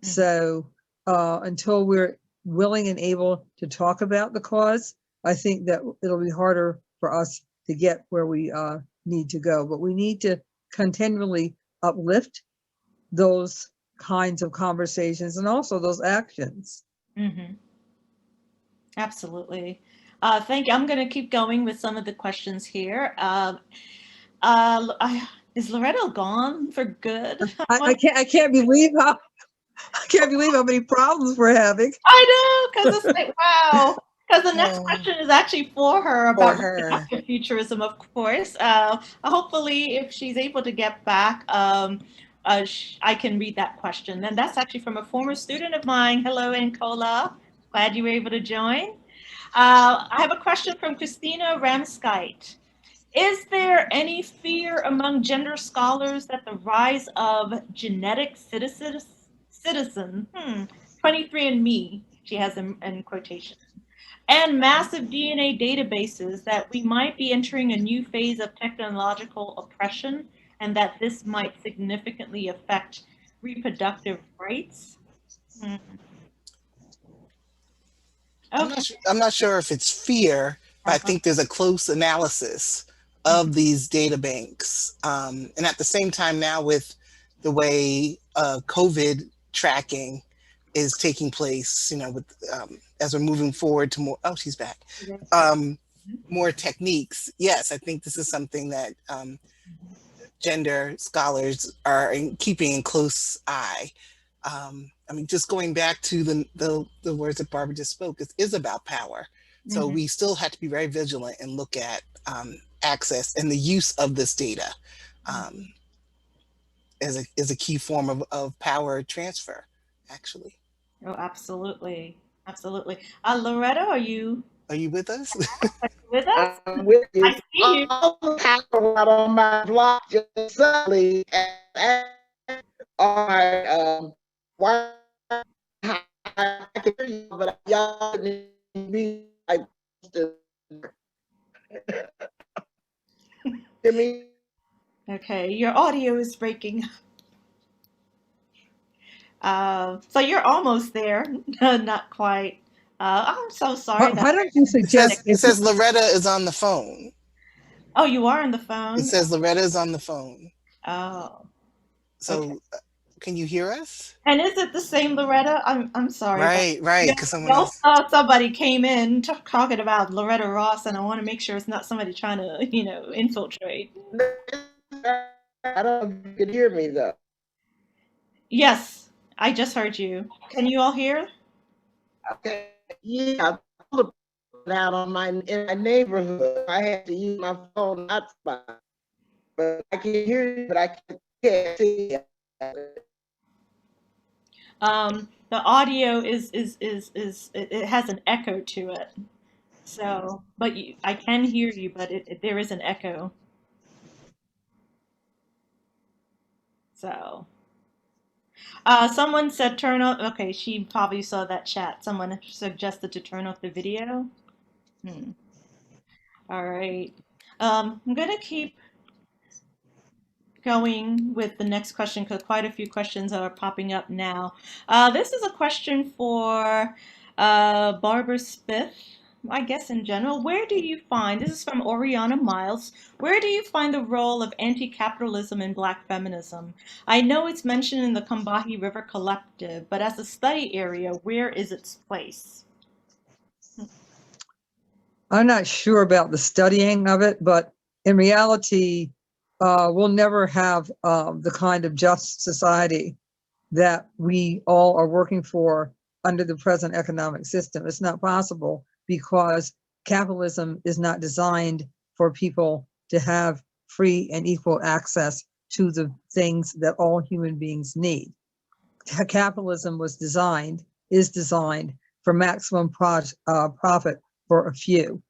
So until we're willing and able to talk about the cause, I think that it'll be harder for us to get where we need to go. But we need to continually uplift those kinds of conversations and also those actions. Absolutely. Thank you. I'm going to keep going with some of the questions here. Is Loretta gone for good? I can't believe how many problems we're having. I know, because it's like, wow. Because the next question is actually for her about reproductive futurism, of course. Hopefully, if she's able to get back, I can read that question. And that's actually from a former student of mine. Hello, Ancola. Glad you were able to join. I have a question from Christina Ramskite. Is there any fear among gender scholars that the rise of genetic citizen, 23andMe, she has in quotation, and massive DNA databases, that we might be entering a new phase of technological oppression, and that this might significantly affect reproductive rights. Hmm. Okay. I'm not sure if it's fear, but I Uh-huh. think there's a close analysis Mhm. of these data banks. And at the same time now with the way COVID tracking is taking place, you know, with as we're moving forward to more, oh, she's back, more techniques. Yes, I think this is something that gender scholars are keeping in close eye. I mean, just going back to the words that Barbara just spoke, it is about power. So Mhm. we still have to be very vigilant and look at access and the use of this data as a key form of power transfer, actually. Oh, absolutely. Absolutely. Loretta, Are you with us? are you with us? I'm with you. I see you. All the time on my block just suddenly and on my why I can hear you, but y'all need me like to hear me. Okay, your audio is breaking. So you're almost there. Not quite. I'm so sorry that Why don't you It suggest says it if says Loretta is on the phone. Oh, you are on the It phone? says Loretta is on the phone. Oh, okay. So can you hear us? And is it the same Loretta? I'm sorry about Right, you. because someone Y'all else. saw somebody came in talking about Loretta Ross, and I want to make sure it's not somebody trying to, infiltrate. I don't know if you can hear me though. Yes, I just heard you. Can you all hear? Okay, yeah, I'm out on in my neighborhood. I had to use my phone hotspot, but I can hear you, but I can't see you. The audio it has an echo to it. So, but I can hear you, but there is an echo. So, someone said turn off. Okay, she probably saw that chat. Someone suggested to turn off the video. Hmm. All right. I'm gonna keep going with the next question because quite a few questions are popping up now. This is a question for Barbara Smith, I guess in general. Where do you find, this is from Oriana Miles, where do you find the role of anti-capitalism in Black feminism? I know it's mentioned in the Combahee River Collective, but as a study area, where is its place? I'm not sure about the studying of it, but in reality, we'll never have the kind of just society that we all are working for under the present economic system. It's not possible because capitalism is not designed for people to have free and equal access to the things that all human beings need. Capitalism is designed for maximum profit for a few.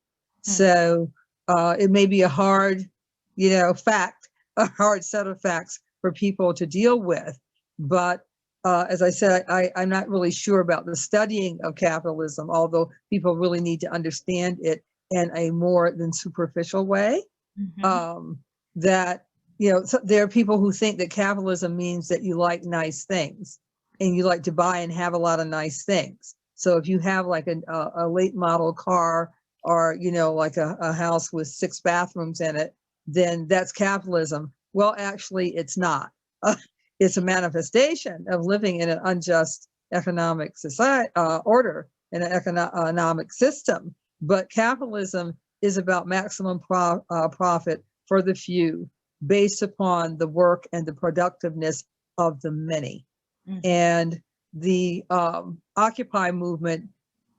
So it may be a hard, a hard set of facts for people to deal with. But as I said, I'm not really sure about the studying of capitalism, although people really need to understand it in a more than superficial way. That, so there are people who think that capitalism means that you like nice things and you like to buy and have a lot of nice things. So if you have like a late model car or, like a house with 6 bathrooms in it, then that's capitalism. Well, actually, it's not. It's a manifestation of living in an unjust economic society order in an economic system. But capitalism is about maximum profit for the few based upon the work and the productiveness of the many. And the Occupy movement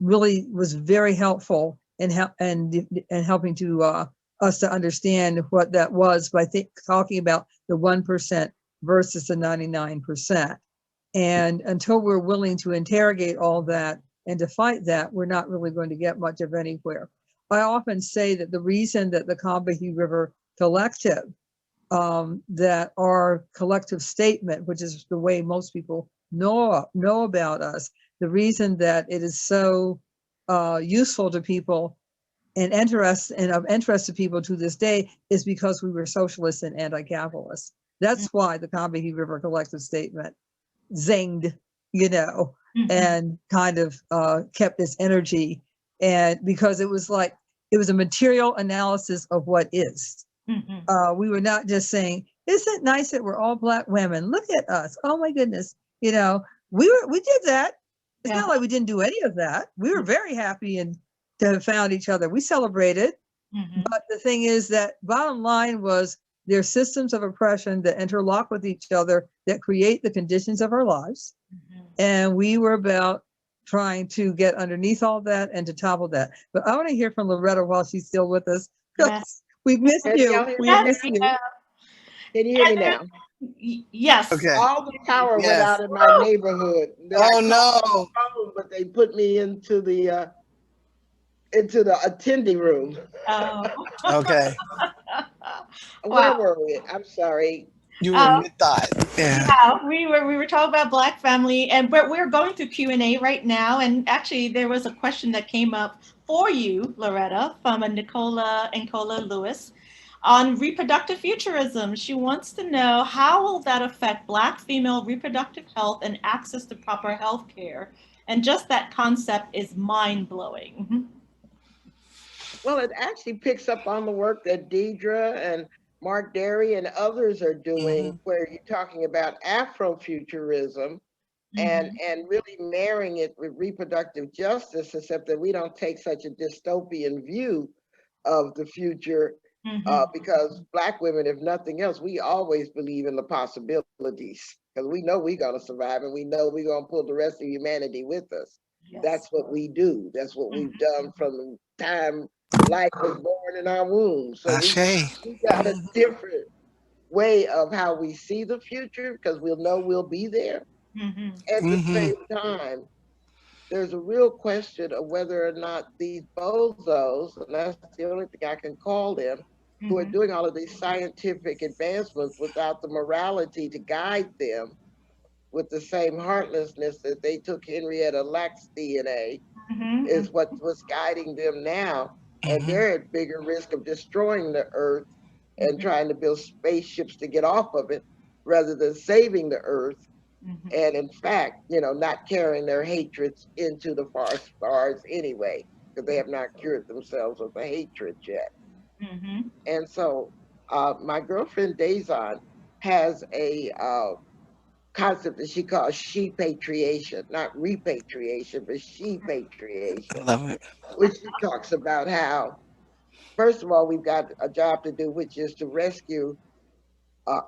really was very helpful in helping to us to understand what that was by talking about the 1% versus the 99%. And until we're willing to interrogate all that and to fight that, we're not really going to get much of anywhere. I often say that the reason that the Combahee River Collective, that our collective statement, which is the way most people know about us, the reason that it is so useful to people and of interest to people to this day is because we were socialists and anti-capitalist. That's why the Combahee River Collective Statement zinged, and kind of kept its energy. And because it was a material analysis of what is. We were not just saying, isn't it nice that we're all Black women? Look at us. Oh my goodness. We did that. It's not like we didn't do any of that. We were very happy and to have found each other. We celebrated. But the thing is that bottom line was there are systems of oppression that interlock with each other that create the conditions of our lives. And we were about trying to get underneath all that and to topple that. But I want to hear from Loretta while she's still with us. Yes. We've missed you. We missed you. Can you hear me now? Yes. Okay. All the power went Yes. out in my neighborhood. Then Oh, I no. called the phone, but they put me into the attending room. Oh. Okay. Where were we? I'm sorry. You were mid thought. Yeah. We were talking about Black family, but we're going through Q&A right now. And actually, there was a question that came up for you, Loretta, from a Nicola Lewis on reproductive futurism. She wants to know, how will that affect Black female reproductive health and access to proper health care? And just that concept is mind-blowing. Well, it actually picks up on the work that Deidre and Mark Derry and others are doing, where you're talking about Afrofuturism and really marrying it with reproductive justice, except that we don't take such a dystopian view of the future, because Black women, if nothing else, we always believe in the possibilities, because we know we're going to survive and we know we're going to pull the rest of humanity with us. Yes. That's what we do. That's what we've done from the time life was born in our womb. So we got a different way of how we see the future, because we'll know we'll be there. At the same time, there's a real question of whether or not these bozos, and that's the only thing I can call them, who are doing all of these scientific advancements without the morality to guide them, with the same heartlessness that they took Henrietta Lack's DNA, is what's guiding them now. And they're at bigger risk of destroying the earth and trying to build spaceships to get off of it, rather than saving the earth. And in fact, not carrying their hatreds into the far stars anyway, because they have not cured themselves of the hatred yet. And so my girlfriend Daison has a concept that she calls she-patriation, not repatriation, but she-patriation. Love it. Which she talks about how, first of all, we've got a job to do, which is to rescue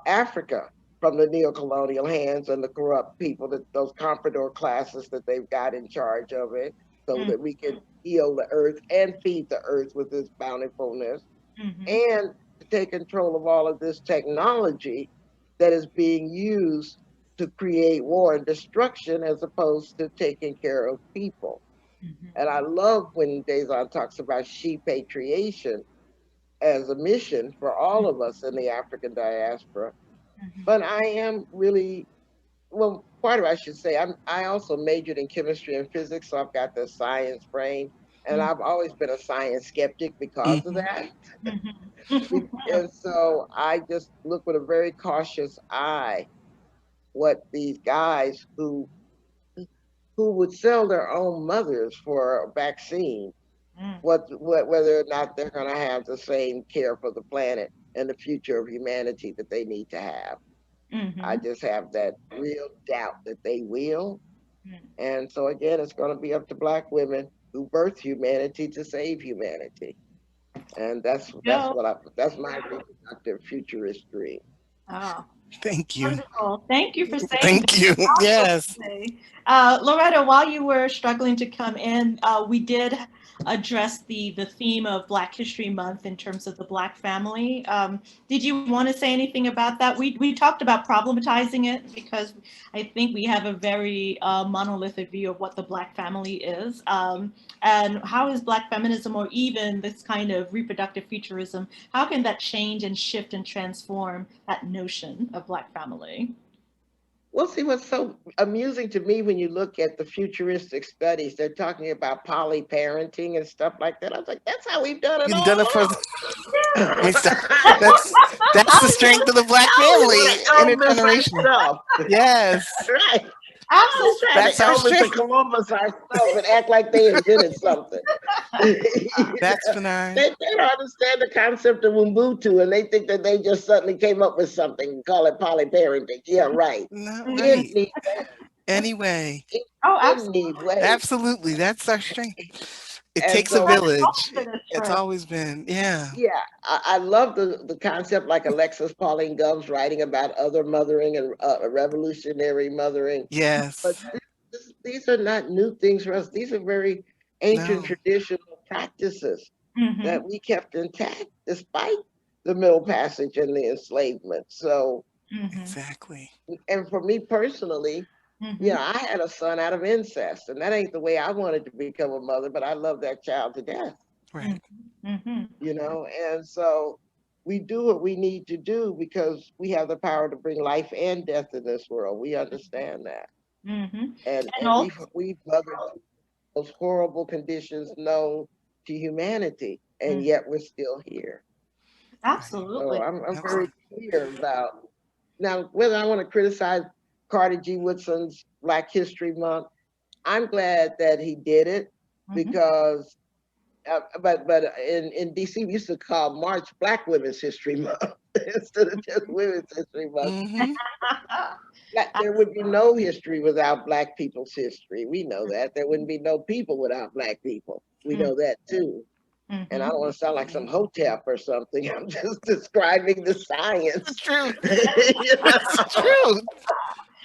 Africa from the neocolonial hands and the corrupt people, those comprador classes that they've got in charge of it, so that we can heal the earth and feed the earth with its bountifulness, and to take control of all of this technology that is being used to create war and destruction, as opposed to taking care of people. And I love when Daison talks about she-patriation as a mission for all of us in the African diaspora. But I am really, well, part of it, I should say, I also majored in chemistry and physics, so I've got the science brain, and I've always been a science skeptic because of that. And so I just look with a very cautious eye what these guys who would sell their own mothers for a vaccine, whether or not they're going to have the same care for the planet and the future of humanity that they need to have. I just have that real doubt that they will. And so again, it's going to be up to Black women who birth humanity to save humanity. And that's my reproductive futurist dream. Oh. Thank you. Wonderful. Thank you for saying Thank you. Yes. Loretta, while you were struggling to come in, we did address the theme of Black History Month in terms of the Black family. Did you want to say anything about that? We talked about problematizing it, because I think we have a very monolithic view of what the Black family is. And how is Black feminism, or even this kind of reproductive futurism, how can that change and shift and transform that notion of Black family? Well, see, what's so amusing to me when you look at the futuristic studies, they're talking about poly-parenting and stuff like that. I was like, that's how we've done it You've all done it for. Let me along. stop. That's the strength of the Black I always family, want to Elvis intergenerational. ourselves. Yes, Right. Always Absolutely. trying to that's our Elvis and strength. Columbus ourselves and act like they invented something. That's been our. They don't understand the concept of Ubuntu and they think that they just suddenly came up with something and call it polyparenting. Yeah, right. Not Mhm. right. Any, Anyway, Oh, any way. absolutely, that's our strength. It And takes a so That's village. always been a It's trend. always been, yeah, yeah, I love the concept like Alexis Pauline Gumbs writing about other mothering and revolutionary mothering. But yes, these are not new things for us. These are very ancient no, traditional practices that Hmm. we kept intact despite the Middle Passage and the enslavement. So, Hmm. exactly. and for me personally, Hmm. I had a son out of incest, and that ain't the way I wanted to become a mother, but I love that child to death, Right, Hmm. and so we do what we need to do because we have the power to bring life and death in this world. We understand that. Hmm. And And also, we've mothered those horrible conditions known to humanity, and mm, yet we're still here. right, So absolutely. I'm very absolutely. clear about now whether I want to criticize Carter G. Woodson's Black History Month. I'm glad that he did it Hmm. because, but in DC we used to call March Black Women's History Month instead of just Women's History Month. Mm-hmm. There would be no history without Black people's history. We know that there wouldn't be no people without Black people. We know that too. And I Hmm. don't want to sound like some hotep or something. I'm just describing the The science. truth. You It's the know? truth.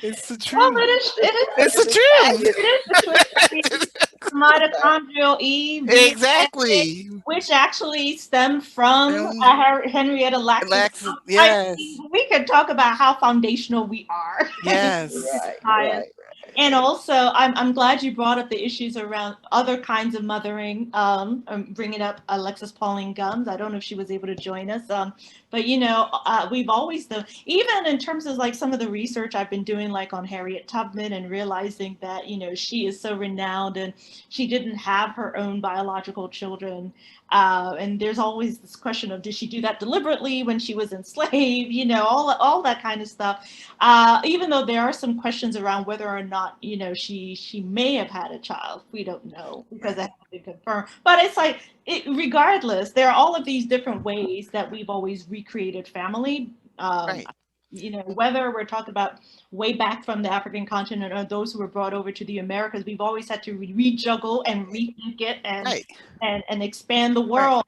It's the Well, truth. it is It's the The truth. it is the twin peaks, mitochondrial Eve, DNA, Exactly. which actually stemmed from Henrietta Lacks' Alexis, I yes, mean, we could talk about how foundational we are in yes, right, science. right. And also, I'm glad you brought up the issues around other kinds of mothering. Bringing up Alexis Pauline Gumbs. I don't know if she was able to join us. But we've always done, even in terms of like some of the research I've been doing, like on Harriet Tubman, and realizing that she is so renowned and she didn't have her own biological children. And there's always this question of, did she do that deliberately when she was enslaved? All that kind of stuff. Even though there are some questions around whether or not she may have had a child, we don't know because right, that hasn't been confirmed. But it's like regardless, there are all of these different ways that we've always recreated family. Um, right. Whether we're talking about way back from the African continent or those who were brought over to the Americas, we've always had to rejuggle and rethink it and Right, and expand the right. world.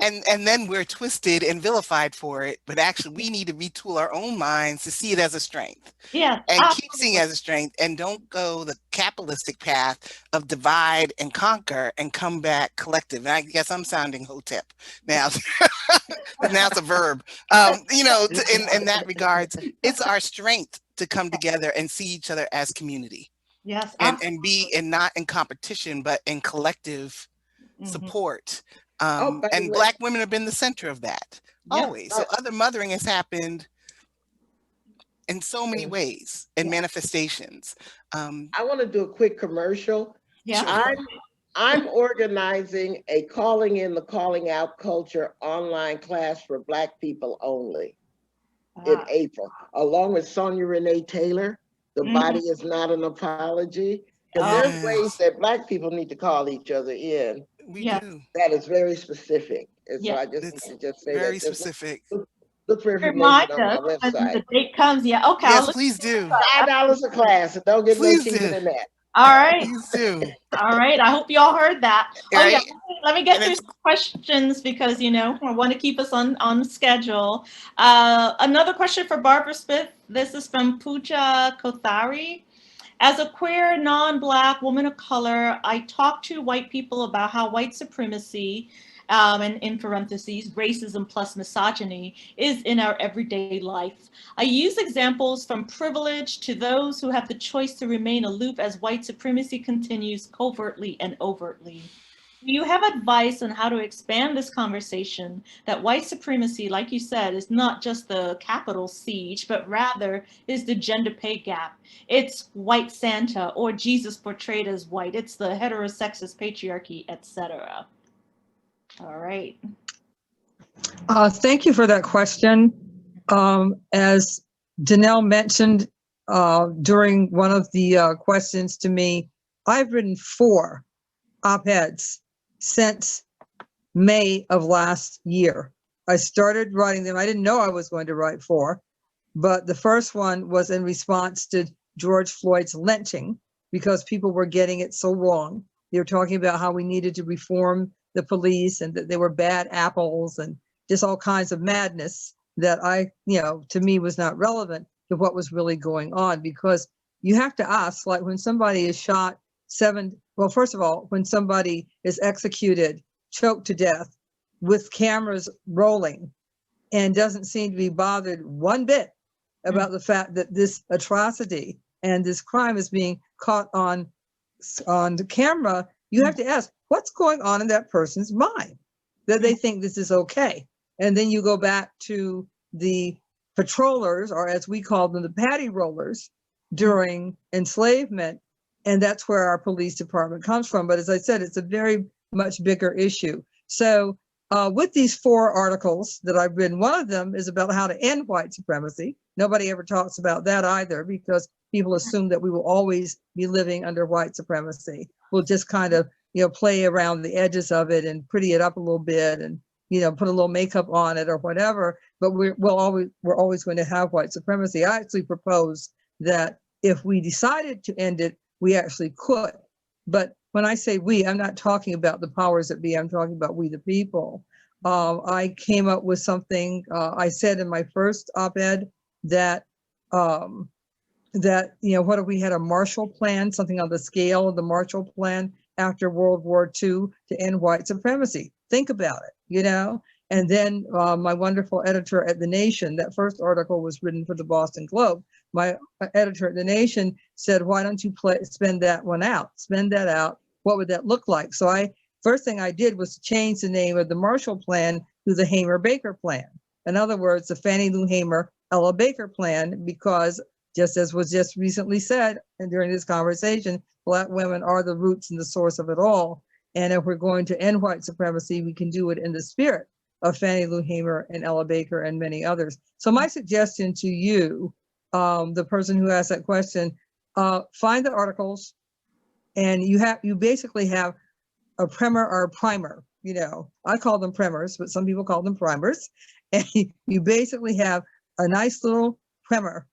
And then we're twisted and vilified for it, but actually we need to retool our own minds to see it as a strength Yes, and keep seeing it absolutely. as a strength, and don't go the capitalistic path of divide and conquer and come back collective. And I guess I'm sounding hotep now. Now it's a verb. In that regards, it's our strength to come together and see each other as community, Yes, and be, absolutely. and not in competition but in collective Hmm. support. Oh, by the And way, Black women have been the center of that Yep. always. So uh, other mothering has happened in so many uh, ways and Yeah. manifestations. Um, I want to do a quick commercial. Yeah. sure. I'm organizing a calling in the calling out culture online class for Black people only in Ah. April, along with Sonia Renee Taylor. The body Mhm. is not an apology, because Oh, there's ways Yes, that Black people need to call each other in we yes. do. that is very specific. And so Yes. I just need It's to just say very that. Just specific. look for information Remind on us my when website. the date comes. Yeah. Okay. I'll Yes, look please this do. up. $5 a class, and don't get no Please cheaper do. than that. All right. Please do. All right. I hope you all heard that. Oh yeah. Right? Let me get And through it's some questions because I want to keep us on schedule. Another question for Barbara Smith. This is from Pooja Kothari. As a queer, non-Black woman of color, I talk to white people about how white supremacy, and in parentheses, racism plus misogyny, is in our everyday life. I use examples from privilege to those who have the choice to remain aloof as white supremacy continues covertly and overtly. Do you have advice on how to expand this conversation that white supremacy, like you said, is not just the capital siege, but rather is the gender pay gap? It's white Santa or Jesus portrayed as white. It's the heterosexist patriarchy, etc. All right. Thank you for that question. As Janell mentioned during one of the questions to me, I've written 4 op-eds since May of last year. I started writing them. I didn't know I was going to write 4, but the first one was in response to George Floyd's lynching because people were getting it so wrong. They were talking about how we needed to reform the police and that they were bad apples and just all kinds of madness that to me was not relevant to what was really going on, because you have to ask, like when somebody is shot well, first of all, when somebody is executed, choked to death with cameras rolling and doesn't seem to be bothered one bit about the fact that this atrocity and this crime is being caught on the camera, you have to ask, what's going on in that person's mind that they think this is okay? And then you go back to the patrollers, or as we call them, the patty rollers during enslavement. And that's where our police department comes from. But as I said, it's a very much bigger issue. So with these 4 articles that I've written, one of them is about how to end white supremacy. Nobody ever talks about that either, because people assume that we will always be living under white supremacy. We'll just kind of, play around the edges of it and pretty it up a little bit and, put a little makeup on it or whatever. But we're always going to have white supremacy. I actually propose that if we decided to end it, we actually could. But when I say we, I'm not talking about the powers that be. I'm talking about we the people. I came up with something. I said in my first op-ed that what if we had a Marshall Plan, something on the scale of the Marshall Plan after World War II to end white supremacy? Think about it, And then my wonderful editor at The Nation, that first article was written for the Boston Globe. My editor at The Nation said, why don't you spend that one out? Spend that out. What would that look like? So first thing I did was to change the name of the Marshall Plan to the Hamer-Baker Plan. In other words, the Fannie Lou Hamer Ella Baker Plan, because just as was just recently said and during this conversation, Black women are the roots and the source of it all. And if we're going to end white supremacy, we can do it in the spirit of Fannie Lou Hamer and Ella Baker and many others. So my suggestion to you, the person who asked that question, find the articles, and you basically have a primer or a primer. I call them primers, but some people call them primers. And you basically have a nice little primer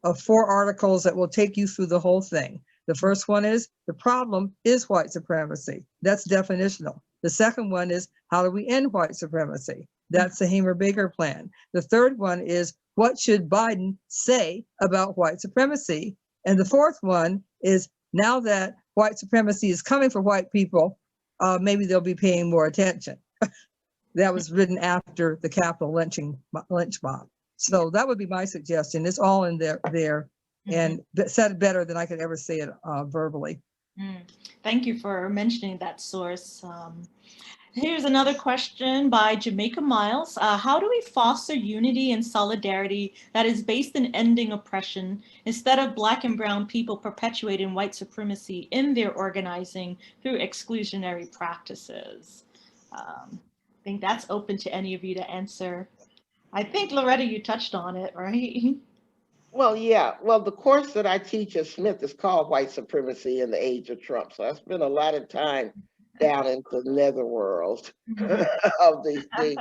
of 4 articles that will take you through the whole thing. The first one is the problem is white supremacy. That's definitional. The second one is how do we end white supremacy? That's the Hamer-Baker Plan. The third one is what should Biden say about white supremacy? And the fourth one is now that white supremacy is coming for white people, maybe they'll be paying more attention. That was written after the Capitol lynch mob. So that would be my suggestion. It's all in there and said better than I could ever say it verbally. Thank you for mentioning that source. Here's another question by Jamaica Miles. How do we foster unity and solidarity that is based in ending oppression instead of Black and brown people perpetuating white supremacy in their organizing through exclusionary practices? I think that's open to any of you to answer. I think, Loretta, you touched on it, right? Well, yeah. Well, the course that I teach at Smith is called White Supremacy in the Age of Trump. So I spent a lot of time down into the netherworld of these things.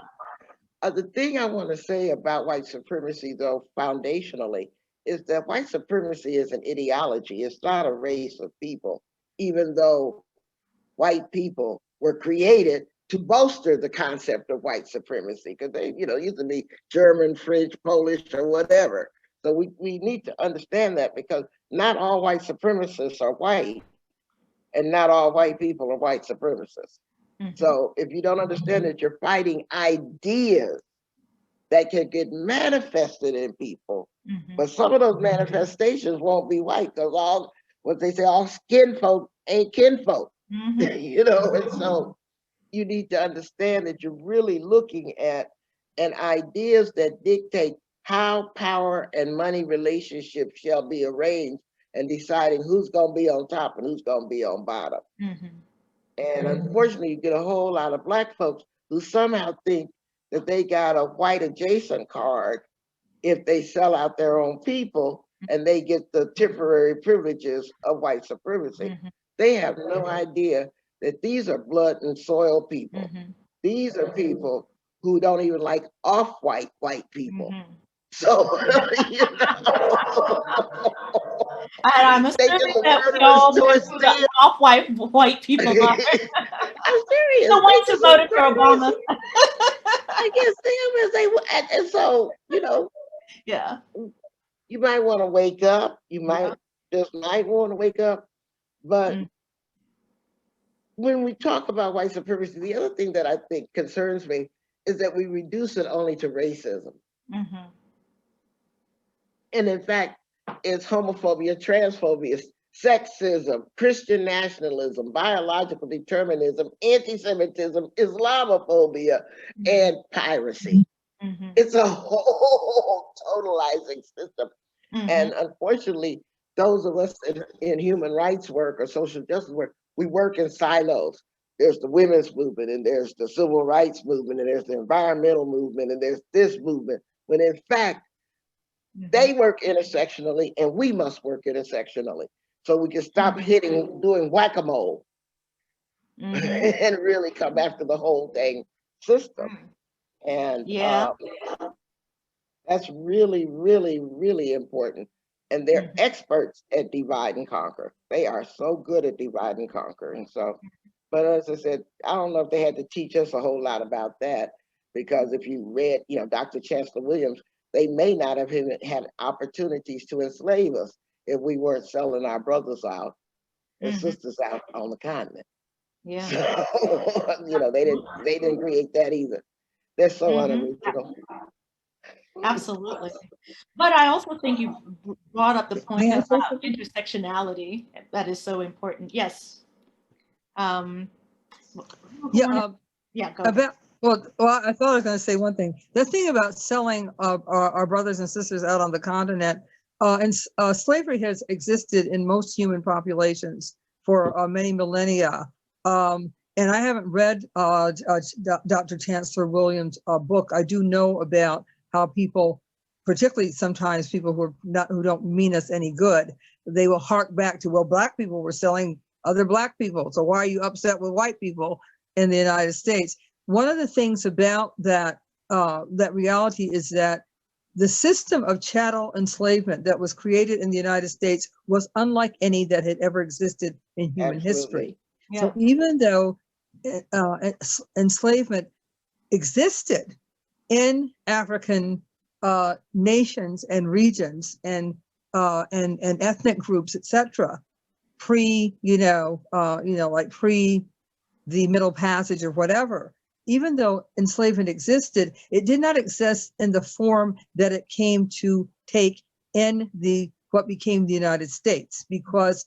The thing I want to say about white supremacy, though, foundationally, is that white supremacy is an ideology. It's not a race of people, even though white people were created to bolster the concept of white supremacy, because they, used to be German, French, Polish, or whatever. So we need to understand that, because not all white supremacists are white, and not all white people are white supremacists. So if you don't understand that you're fighting ideas that can get manifested in people, but some of those manifestations won't be white, because all skin folk ain't kinfolk, and so you need to understand that you're really looking at and ideas that dictate how power and money relationships shall be arranged and deciding who's going to be on top and who's going to be on bottom. And unfortunately, you get a whole lot of Black folks who somehow think that they got a white adjacent card if they sell out their own people and they get the temporary privileges of white supremacy. They have no idea that these are blood and soil people. These are people who don't even like off-white white people. So, you know. And I'm assuming that we all know who the off-white people are. I'm serious. The ones who voted for Obama. I guess them as they, and so, you know, yeah, you might want to wake up. You might just might want to wake up. But when we talk about white supremacy, the other thing that I think concerns me is that we reduce it only to racism. And in fact, it's homophobia, transphobia, sexism, Christian nationalism, biological determinism, anti-Semitism, Islamophobia, and piracy. It's a whole totalizing system. And unfortunately, those of us in human rights work or social justice work, we work in silos. There's the women's movement, and there's the civil rights movement, and there's the environmental movement, and there's this movement, when in fact, they work intersectionally, and we must work intersectionally. So we can stop doing whack-a-mole and really come after the whole dang system. And that's really, really, really important. And they're experts at divide and conquer. They are so good at divide and conquer. And so, but as I said, I don't know if they had to teach us a whole lot about that, because if you read, you know, Dr. Chancellor Williams, they may not have had opportunities to enslave us if we weren't selling our brothers out and sisters out on the continent. Yeah. So, you know, they didn't create that either. They're so unoriginal. Absolutely. But I also think you brought up the point about intersectionality. That is so important. Yes. Go ahead. Well, I thought I was going to say one thing. The thing about selling our brothers and sisters out on the continent, and slavery has existed in most human populations for many millennia. And I haven't read Dr. Chancellor Williams' book. I do know about how people, particularly sometimes people who don't mean us any good, they will hark back to, well, Black people were selling other Black people, so why are you upset with white people in the United States? One of the things about that reality is that the system of chattel enslavement that was created in the United States was unlike any that had ever existed in human history. Yeah. So even though enslavement existed in African nations and regions and ethnic groups, etc., pre the Middle Passage or whatever, even though enslavement existed, it did not exist in the form that it came to take in what became the United States, because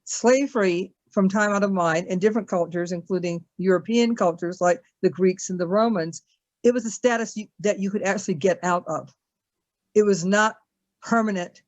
slavery from time out of mind in different cultures, including European cultures like the Greeks and the Romans, it was a status that you could actually get out of. It was not permanent,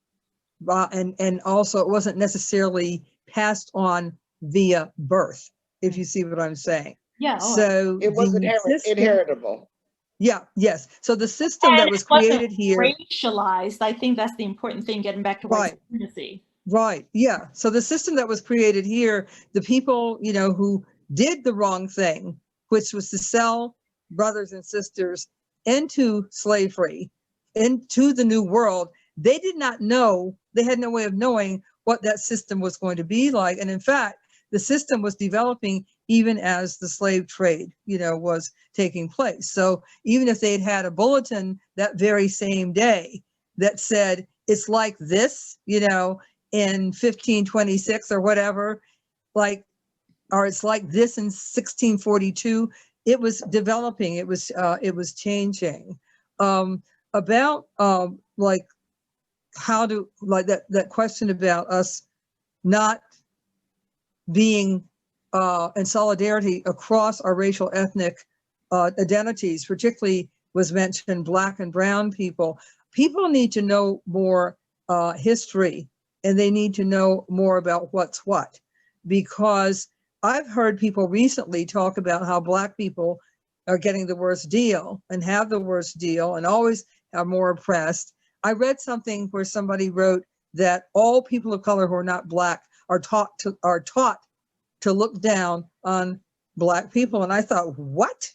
and also it wasn't necessarily passed on via birth, if you see what I'm saying. Yeah. So it wasn't inheritable. Yeah, yes. So the system that was created here, racialized. I think that's the important thing, getting back to white supremacy. Right. Yeah. So the system that was created here, the people, who did the wrong thing, which was to sell brothers and sisters into slavery, into the new world, they did not know, they had no way of knowing what that system was going to be like. And in fact, the system was developing even as the slave trade, was taking place. So even if they'd had a bulletin that very same day that said, it's like this, in 1526 or whatever, or it's like this in 1642, it was developing, it was changing. About how to, that question about us not being and solidarity across our racial ethnic identities, particularly was mentioned Black and Brown people. People need to know more history, and they need to know more about what's what, because I've heard people recently talk about how Black people are getting the worst deal and have the worst deal and always are more oppressed. I read something where somebody wrote that all people of color who are not Black are taught to look down on Black people. And I thought, what?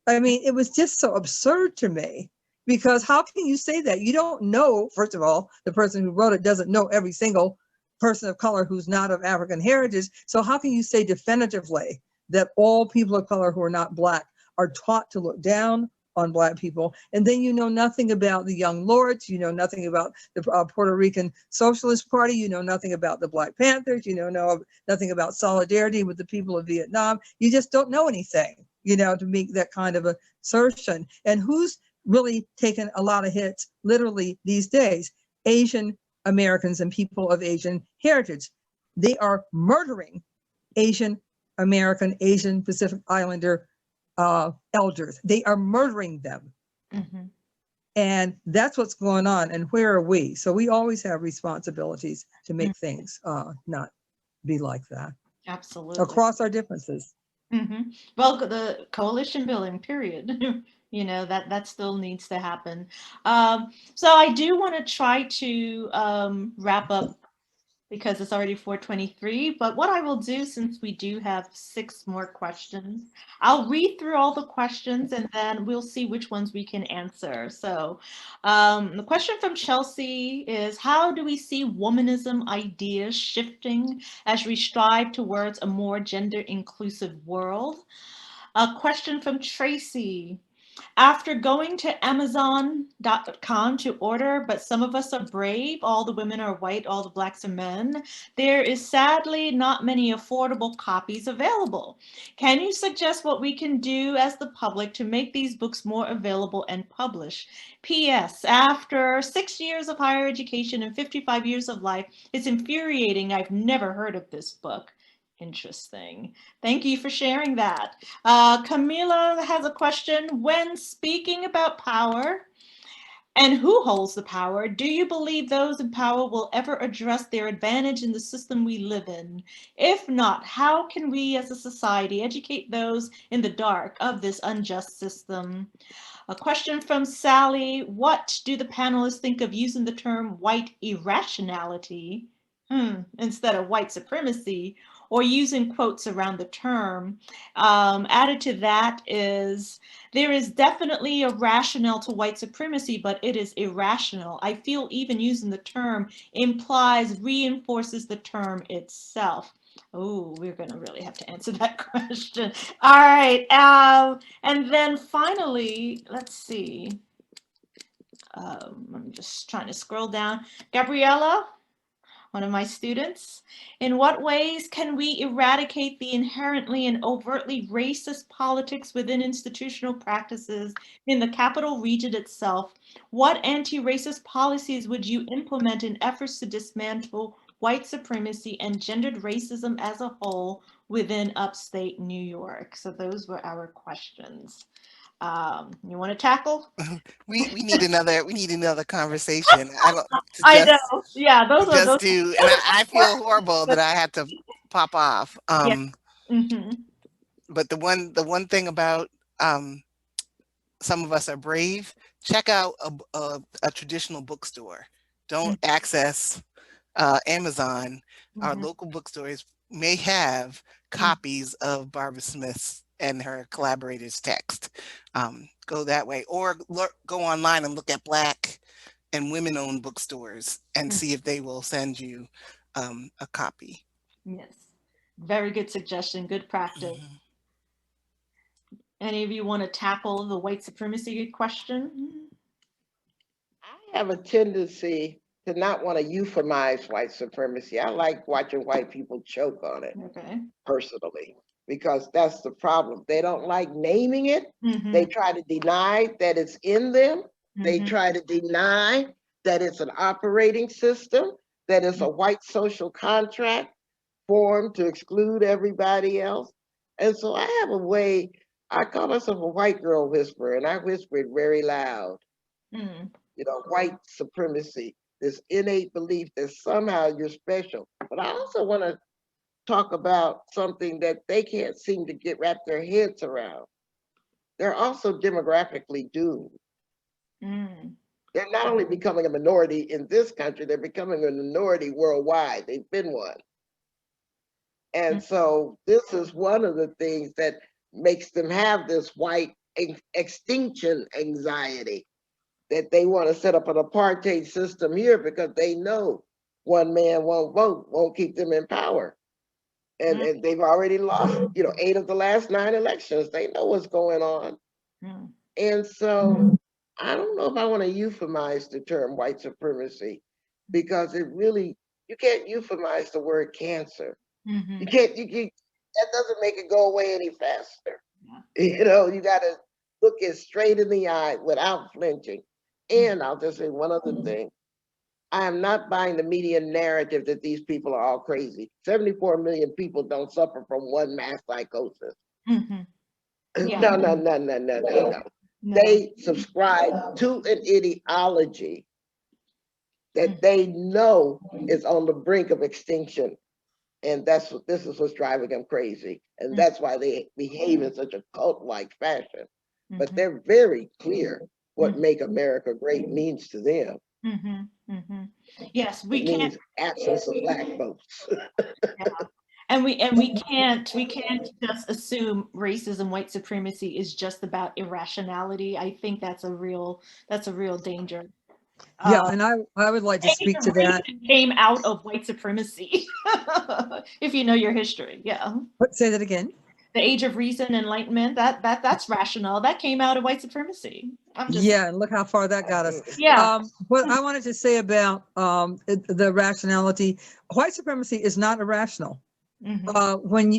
I mean, it was just so absurd to me, because how can you say that? You don't know, first of all, the person who wrote it doesn't know every single person of color who's not of African heritage. So how can you say definitively that all people of color who are not Black are taught to look down on Black people? And then you know nothing about the Young Lords, you know nothing about the Puerto Rican Socialist Party, you know nothing about the Black Panthers, you know nothing about solidarity with the people of Vietnam. You just don't know anything, to make that kind of assertion. And who's really taken a lot of hits literally these days? Asian Americans and people of Asian heritage. They are murdering Asian American, Asian Pacific Islander elders. They are murdering them. Mm-hmm. And that's what's going on. And where are we? So we always have responsibilities to make things not be like that. Absolutely. Across our differences. Mm-hmm. Well, the coalition building, period. That still needs to happen. So I do want to try to wrap up, because it's already 4:23. But what I will do, since we do have 6 more questions, I'll read through all the questions and then we'll see which ones we can answer. So the question from Chelsea is, how do we see womanism ideas shifting as we strive towards a more gender inclusive world? A question from Tracy. After going to Amazon.com to order, but some of us are brave, all the women are white, all the Blacks are men, there is sadly not many affordable copies available. Can you suggest what we can do as the public to make these books more available and published? P.S. After 6 years of higher education and 55 years of life, it's infuriating. I've never heard of this book. Interesting. Thank you for sharing that. Camila has a question. When speaking about power and who holds the power, do you believe those in power will ever address their advantage in the system we live in? If not, how can we as a society educate those in the dark of this unjust system? A question from Sally. What do the panelists think of using the term white irrationality instead of white supremacy, or using quotes around the term? Added to that is, there is definitely a rationale to white supremacy, but it is irrational. I feel even using the term reinforces the term itself. Oh, we're going to really have to answer that question. All right. And then finally, let's see. I'm just trying to scroll down. Gabriella, one of my students. In what ways can we eradicate the inherently and overtly racist politics within institutional practices in the capital region itself? What anti-racist policies would you implement in efforts to dismantle white supremacy and gendered racism as a whole within upstate New York? So those were our questions. You want to tackle? We need another conversation. I know. Yeah, those are those. And I feel horrible that I had to pop off. Yeah. Mm-hmm. But the one thing about some of us are brave. Check out a traditional bookstore. Don't access Amazon. Our local bookstores may have copies of Barbara Smith's and her collaborators' text. Go that way, or go online and look at Black and women-owned bookstores and see if they will send you a copy. Yes, very good suggestion. Good practice. Any of you want to tackle the white supremacy question? I have a tendency to not want to euphemize white supremacy. I like watching white people choke on it, personally, because that's the problem. They don't like naming it. They try to deny that it's in them. They try to deny that it's an operating system, that it's a white social contract. formed to exclude everybody else. And so I have a way, I call myself a white girl whisperer, and I whispered very loud. Mm. You know, white supremacy, this innate belief that somehow you're special. But I also want to talk about something that they can't seem to wrap their heads around. They're also demographically doomed. Mm. They're not only becoming a minority in this country, they're becoming a minority worldwide. They've been one. And so this is one of the things that makes them have this white extinction anxiety, that they want to set up an apartheid system here because they know one man, one vote won't keep them in power. And they've already lost, 8 of the last 9 elections. They know what's going on. Mm. And so I don't know if I want to euphemize the term white supremacy, because it really, you can't euphemize the word cancer. Mm-hmm. You can't, that doesn't make it go away any faster. Yeah. You got to look it straight in the eye without flinching. And I'll just say one other thing. I am not buying the media narrative that these people are all crazy. 74 million people don't suffer from one mass psychosis. Mm-hmm. Yeah. No. They subscribe to an ideology that they know is on the brink of extinction. And this is what's driving them crazy. And that's why they behave in such a cult-like fashion. But they're very clear what make America great means to them. Yes, we it can't. Means absence of black folks. Yeah. And we can't just assume racism, white supremacy is just about irrationality. I think that's a real danger. Yeah, and I would like to speak to that. Came out of white supremacy, if you know your history. Yeah. Say that again. The Age of Reason, Enlightenment, that's rational. That came out of white supremacy. Yeah, and look how far that got us. Yeah. What I wanted to say about the rationality, white supremacy is not irrational. When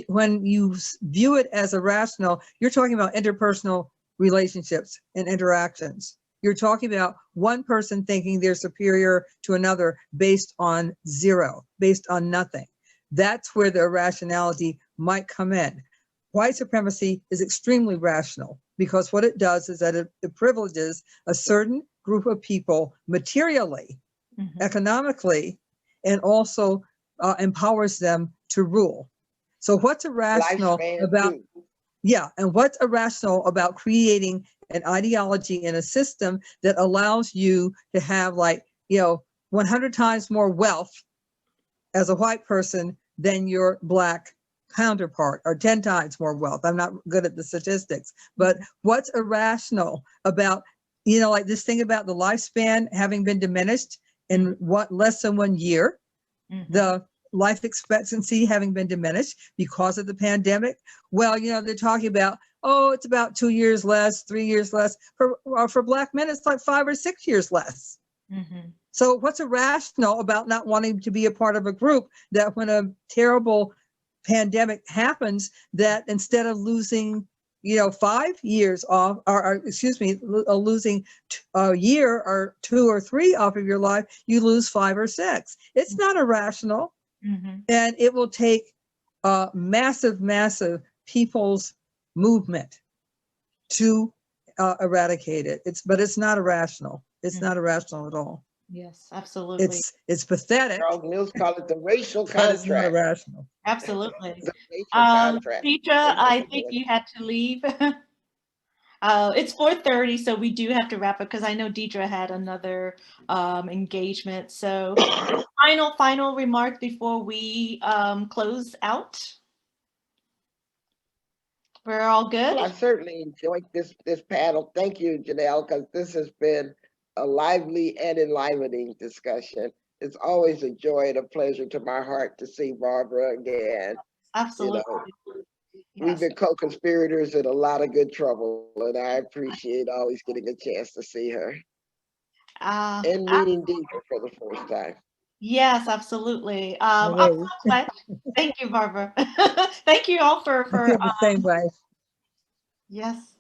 you view it as irrational, you're talking about interpersonal relationships and interactions. You're talking about one person thinking they're superior to another based on zero, based on nothing. That's where the irrationality might come in. White supremacy is extremely rational, because what it does is that it privileges a certain group of people materially, economically, and also empowers them to rule. So what's irrational about, and what's irrational about creating an ideology and a system that allows you to have 100 times more wealth as a white person than your black counterpart, or 10 times more wealth? I'm not good at the statistics, but what's irrational about, like this thing about the lifespan having been diminished in less than 1 year, the life expectancy having been diminished because of the pandemic? Well, they're talking about, it's about 2 years less, 3 years less. For black men, it's like 5 or 6 years less. So what's irrational about not wanting to be a part of a group that when a terrible pandemic happens, that instead of losing 5 years off, or losing a year or 2 or 3 off of your life, you lose 5 or 6? It's not irrational. And it will take a massive people's movement to eradicate it. But it's not irrational. It's not irrational at all. Yes, absolutely. It's pathetic. Charles Mills called it the racial contract. It's not irrational. Absolutely. Contract. Deidre, I think you had to leave. It's 4:30, so we do have to wrap up, because I know Deidre had another engagement. So final remark before we close out. We're all good? Well, I certainly enjoyed this panel. Thank you, Janell, because this has been a lively and enlivening discussion. It's always a joy and a pleasure to my heart to see Barbara again. Absolutely. We've been co-conspirators in a lot of good trouble, and I appreciate always getting a chance to see her. And meeting Deidre for the first time. Yes, absolutely. I'm so glad. Thank you, Barbara. Thank you all for the same way. Yes.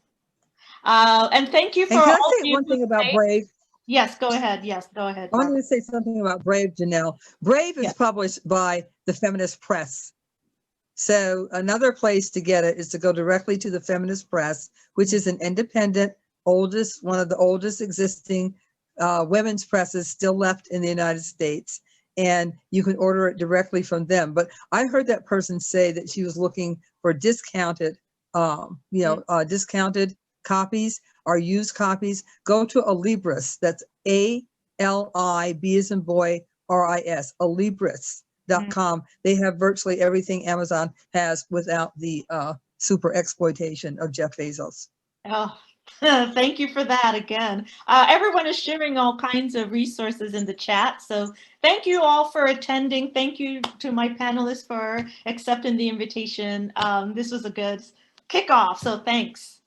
And thank you for all. Can I say one thing about Brave? Yes, go ahead. Yes, go ahead. I wanted to say something about Brave, Janell. Brave is published by the Feminist Press. So another place to get it is to go directly to the Feminist Press, which is an independent, one of the oldest existing women's presses still left in the United States. And you can order it directly from them. But I heard that person say that she was looking for discounted, discounted copies or used copies. Go to Alibris. That's A-L-I-B as in boy, R-I-S, Alibris.com. They have virtually everything Amazon has without the super exploitation of Jeff Bezos. Oh, thank you for that again. Everyone is sharing all kinds of resources in the chat. So thank you all for attending. Thank you to my panelists for accepting the invitation. This was a good kickoff. So thanks.